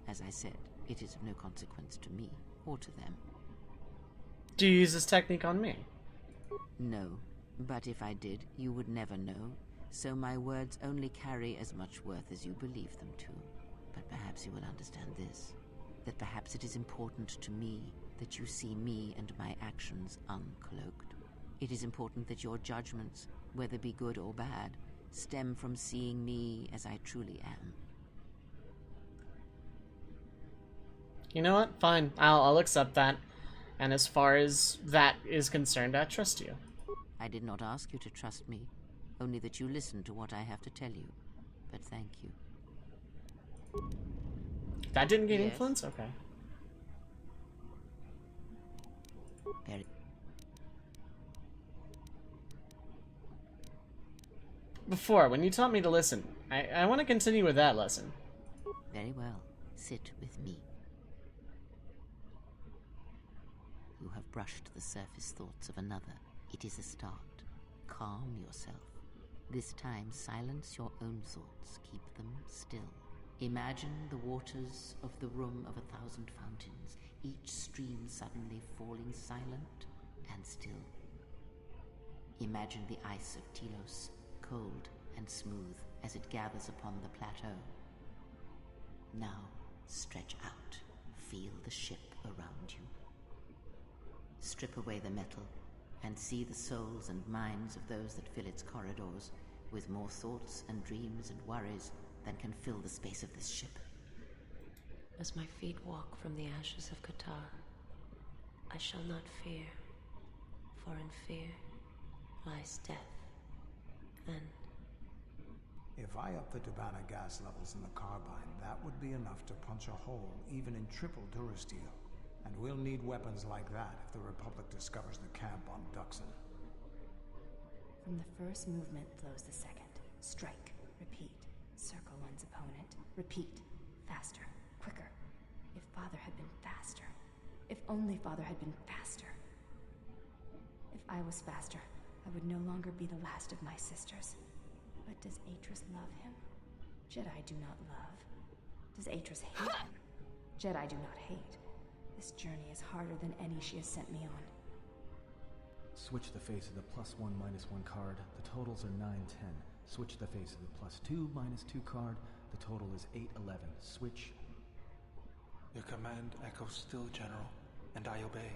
As I said, it is of no consequence to me or to them. Do you use this technique on me? No, but if I did, you would never know. So my words only carry as much worth as you believe them to. But perhaps you will understand this. That perhaps it is important to me that you see me and my actions uncloaked. It is important that your judgments, whether be good or bad, stem from seeing me as I truly am. You know what? Fine. I'll accept that. And as far as that is concerned, I trust you. I did not ask you to trust me, only that you listen to what I have to tell you. But thank you. That didn't gain Yes. influence? Okay. Very. Before, when you taught me to listen, I want to continue with that lesson. Very well. Sit with me. You have brushed the surface thoughts of another. It is a start. Calm yourself. This time, silence your own thoughts. Keep them still. Imagine the waters of the Room of 1,000 Fountains, each stream suddenly falling silent and still. Imagine the ice of Telos, cold and smooth as it gathers upon the plateau. Now, stretch out. Feel the ship around you. Strip away the metal and see the souls and minds of those that fill its corridors with more thoughts and dreams and worries than can fill the space of this ship. As my feet walk from the ashes of Qatar, I shall not fear, for in fear lies death. Then, if I up the Dubana gas levels in the carbine, that would be enough to punch a hole even in triple Durasteel. And we'll need weapons like that if the Republic discovers the camp on Duxon. From the first movement flows the second. Strike, repeat, circle one's opponent, repeat, faster, quicker. If Father had been faster. If only Father had been faster. If I was faster, I would no longer be the last of my sisters. But does Atris love him? Jedi do not love. Does Atris hate him? Jedi do not hate. This journey is harder than any she has sent me on. Switch the face of the +1 -1 card. The totals are 9, 10. Switch the face of the +2 -2 card. The total is 8, 11. Switch. Your command echoes still, General, and I obey,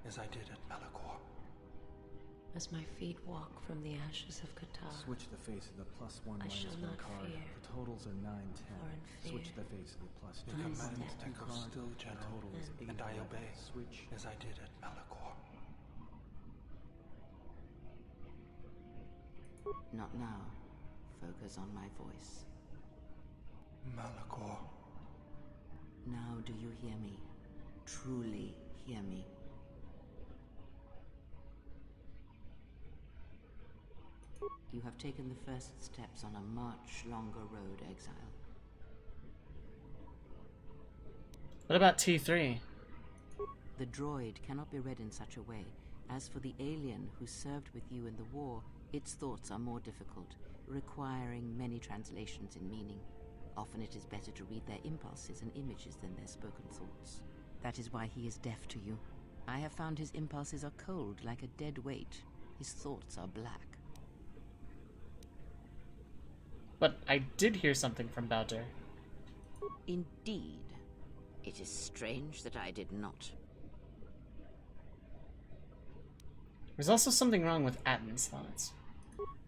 as I did at Malachor. as my feet walk from the ashes of Qatar, Switch the face of the +1 I shall -1 not card. fear. The totals are 9, 10. For in fear Switch the face of the +2 Your command death. -2 echoes card. still, The General, total is 8, and I 11. obey, Switch. as I did at Malachor. Not now. Focus on my voice. Malachor. Now do you hear me? Truly hear me? You have taken the first steps on a much longer road, Exile. What about T3? The droid cannot be read in such a way. As for the alien who served with you in the war, its thoughts are more difficult, requiring many translations in meaning. Often it is better to read their impulses and images than their spoken thoughts. That is why he is deaf to you. I have found his impulses are cold, like a dead weight. His thoughts are black. But I did hear something from Baldur. Indeed. It is strange that I did not. There's also something wrong with Atton's thoughts.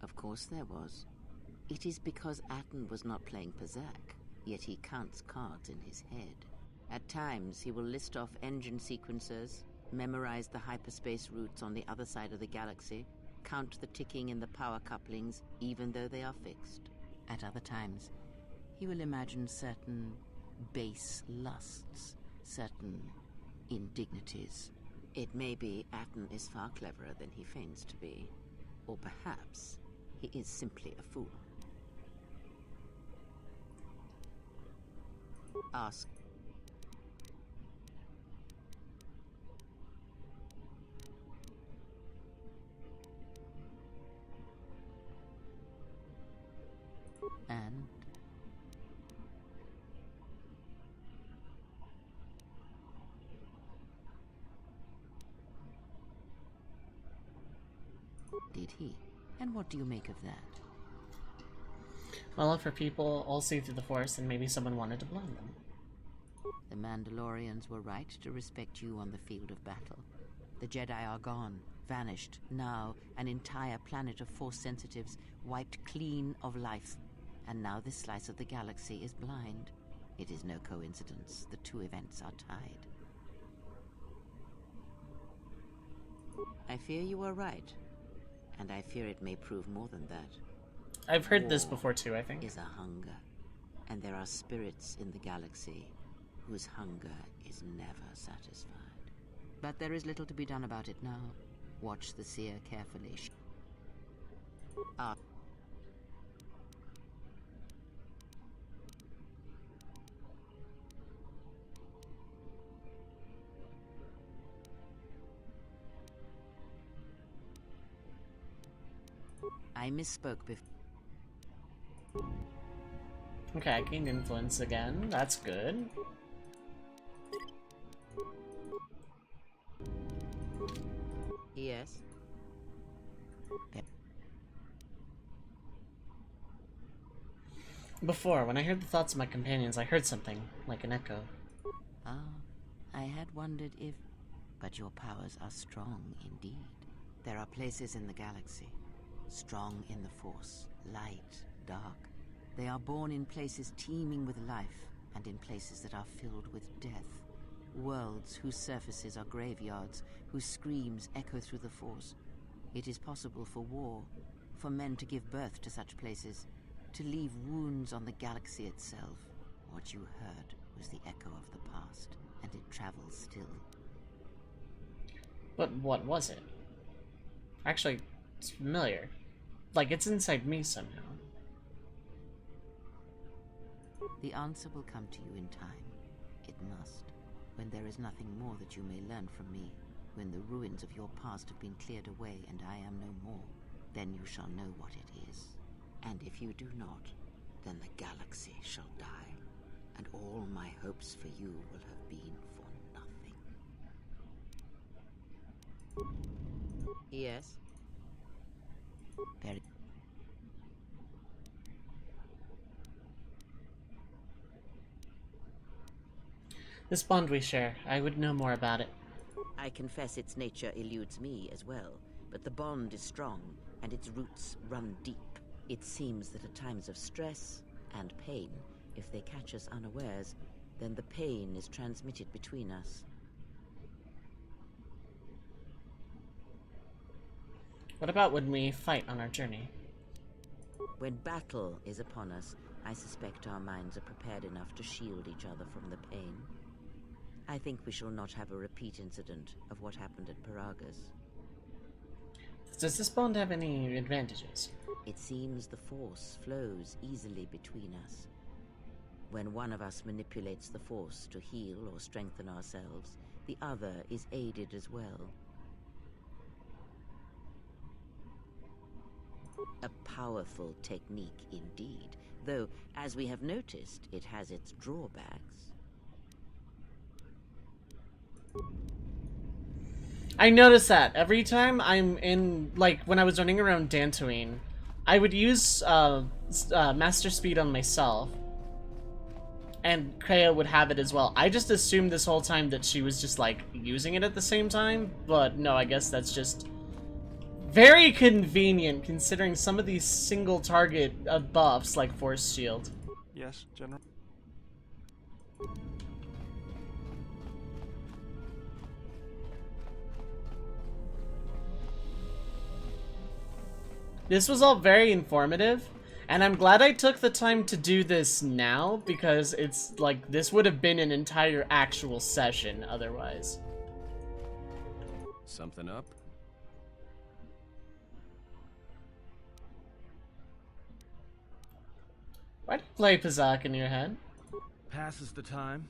Of course there was. It is because Atton was not playing Berserk, yet he counts cards in his head. At times, he will list off engine sequencers, memorize the hyperspace routes on the other side of the galaxy, count the ticking in the power couplings, even though they are fixed. At other times, he will imagine certain base lusts, certain indignities. It may be Atton is far cleverer than he feigns to be, or perhaps he is simply a fool. Ask. And did he? And what do you make of that? Well, for people all see through the Force, and maybe someone wanted to blind them. The Mandalorians were right to respect you on the field of battle. The Jedi are gone, vanished. Now, an entire planet of Force sensitives wiped clean of life. And now this slice of the galaxy is blind. It is no coincidence. The two events are tied. I fear you are right. And I fear it may prove more than that. I've heard this War before too, I think. is a hunger. And there are spirits in the galaxy whose hunger is never satisfied. But there is little to be done about it now. Watch the seer carefully. Ah. I misspoke before. Okay, I gained influence again. That's good. Yes. Before, when I heard the thoughts of my companions, I heard something, like an echo. Ah, I had wondered if... But your powers are strong indeed. There are places in the galaxy, strong in the Force, light, dark. They are born in places teeming with life, and in places that are filled with death. Worlds whose surfaces are graveyards, whose screams echo through the Force. It is possible for war, for men to give birth to such places, to leave wounds on the galaxy itself. What you heard was the echo of the past, and it travels still. But what was it? Actually, it's familiar. Like, it's inside me somehow. The answer will come to you in time. It must. When there is nothing more that you may learn from me, when the ruins of your past have been cleared away and I am no more, then you shall know what it is. And if you do not, then the galaxy shall die, and all my hopes for you will have been for nothing. Yes? Very... This bond we share, I would know more about it. I confess its nature eludes me as well, but the bond is strong, and its roots run deep. It seems that at times of stress and pain, if they catch us unawares, then the pain is transmitted between us. What about when we fight on our journey? When battle is upon us, I suspect our minds are prepared enough to shield each other from the pain. I think we shall not have a repeat incident of what happened at Paragas. Does this bond have any advantages? It seems the Force flows easily between us. When one of us manipulates the Force to heal or strengthen ourselves, the other is aided as well. A powerful technique indeed, though, as we have noticed, it has its drawbacks. I noticed that every time I'm in, like, when I was running around Dantooine, I would use Master Speed on myself, and Kreia would have it as well. I just assumed this whole time that she was just, like, using it at the same time, but no, I guess that's just very convenient considering some of these single target buffs like Force Shield. Yes, General. This was all very informative, and I'm glad I took the time to do this now, because it's like, this would have been an entire actual session otherwise. Something up? Why do you play Pazaak in your head? Passes the time.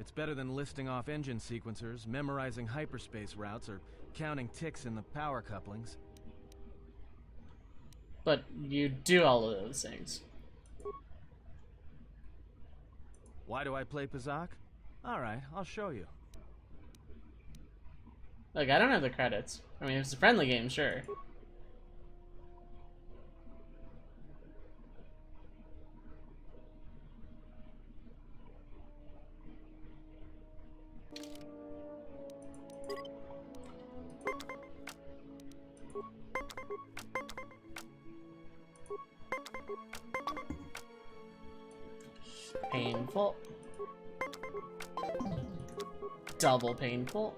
It's better than listing off engine sequencers, memorizing hyperspace routes, or counting ticks in the power couplings. But you do all of those things. Why do I play Pazaak? Alright, I'll show you. Look, I don't have the credits. I mean, if it's a friendly game, sure. Painful. Double painful.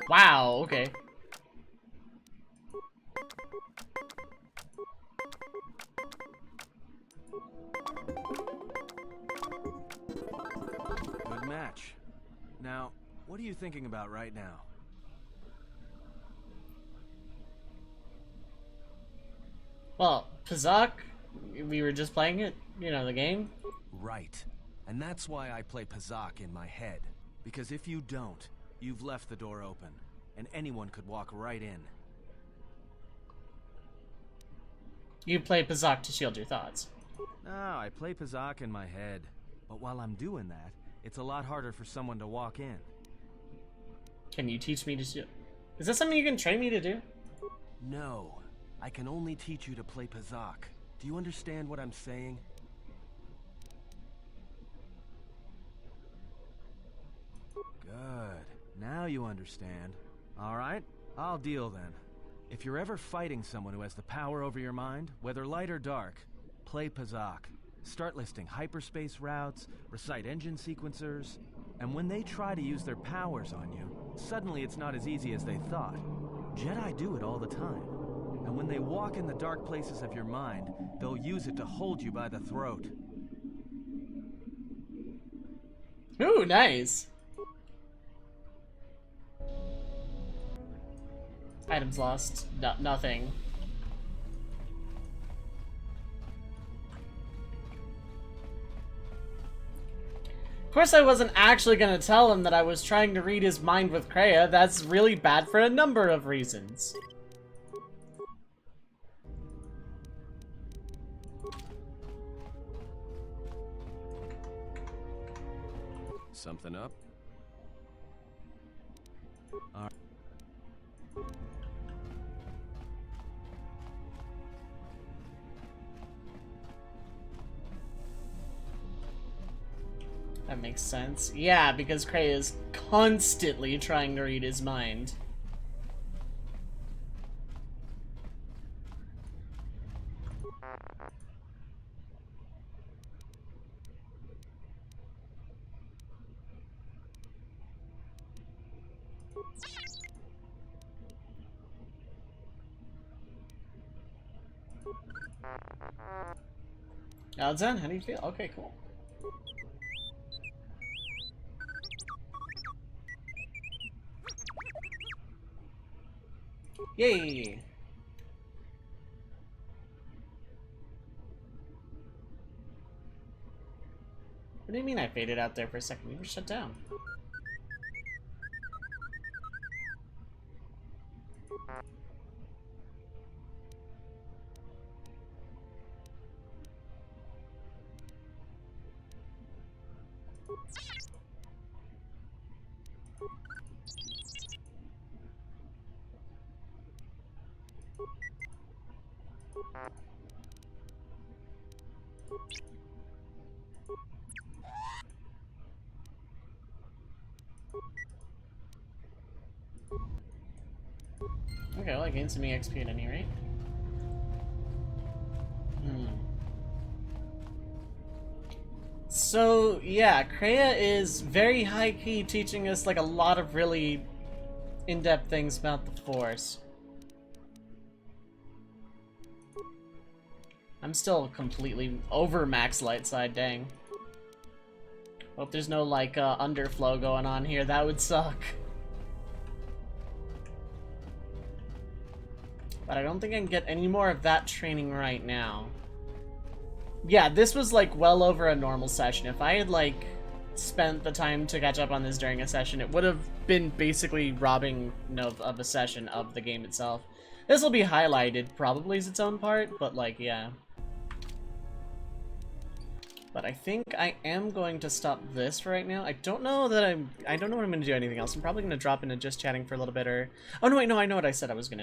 Wow, okay. are you thinking about right now? Well, Pazak, we were just playing it, you know, the game. Right. And that's why I play Pazak in my head. Because if you don't, you've left the door open, and anyone could walk right in. You play Pazak to shield your thoughts. No, I play Pazak in my head. But while I'm doing that, it's a lot harder for someone to walk in. Can you teach me to shield? Is that something you can train me to do? No. I can only teach you to play Pazak. Do you understand what I'm saying? Good. Now you understand. Alright, I'll deal then. If you're ever fighting someone who has the power over your mind, whether light or dark, play Pazak. Start listing hyperspace routes, recite engine sequencers, and when they try to use their powers on you, suddenly it's not as easy as they thought. Jedi do it all the time. And when they walk in the dark places of your mind, they'll use it to hold you by the throat. Ooh, nice. Items lost. Nothing. Of course I wasn't actually gonna tell him that I was trying to read his mind with Kreia. That's really bad for a number of reasons. Something up? That makes sense. Yeah, because Kreia is constantly trying to read his mind. Alexan, how do you feel? Okay, cool. Yay! What do you mean I faded out there for a second? We were shut down. Okay, well I gained some EXP at any rate. So, yeah, Kreia is very high-key teaching us, like, a lot of really in-depth things about the Force. I'm still completely over max light side, dang. Hope there's no, like, underflow going on here. That would suck. But I don't think I can get any more of that training right now. Yeah, this was like well over a normal session. If I had like spent the time to catch up on this during a session, it would have been basically robbing of a session of the game itself. This will be highlighted probably as its own part, but like, yeah. But I think I am going to stop this for right now. I don't know what I'm gonna do anything else. I'm probably gonna drop into just chatting for a little bit or... Oh no, wait, no, I know what I said I was gonna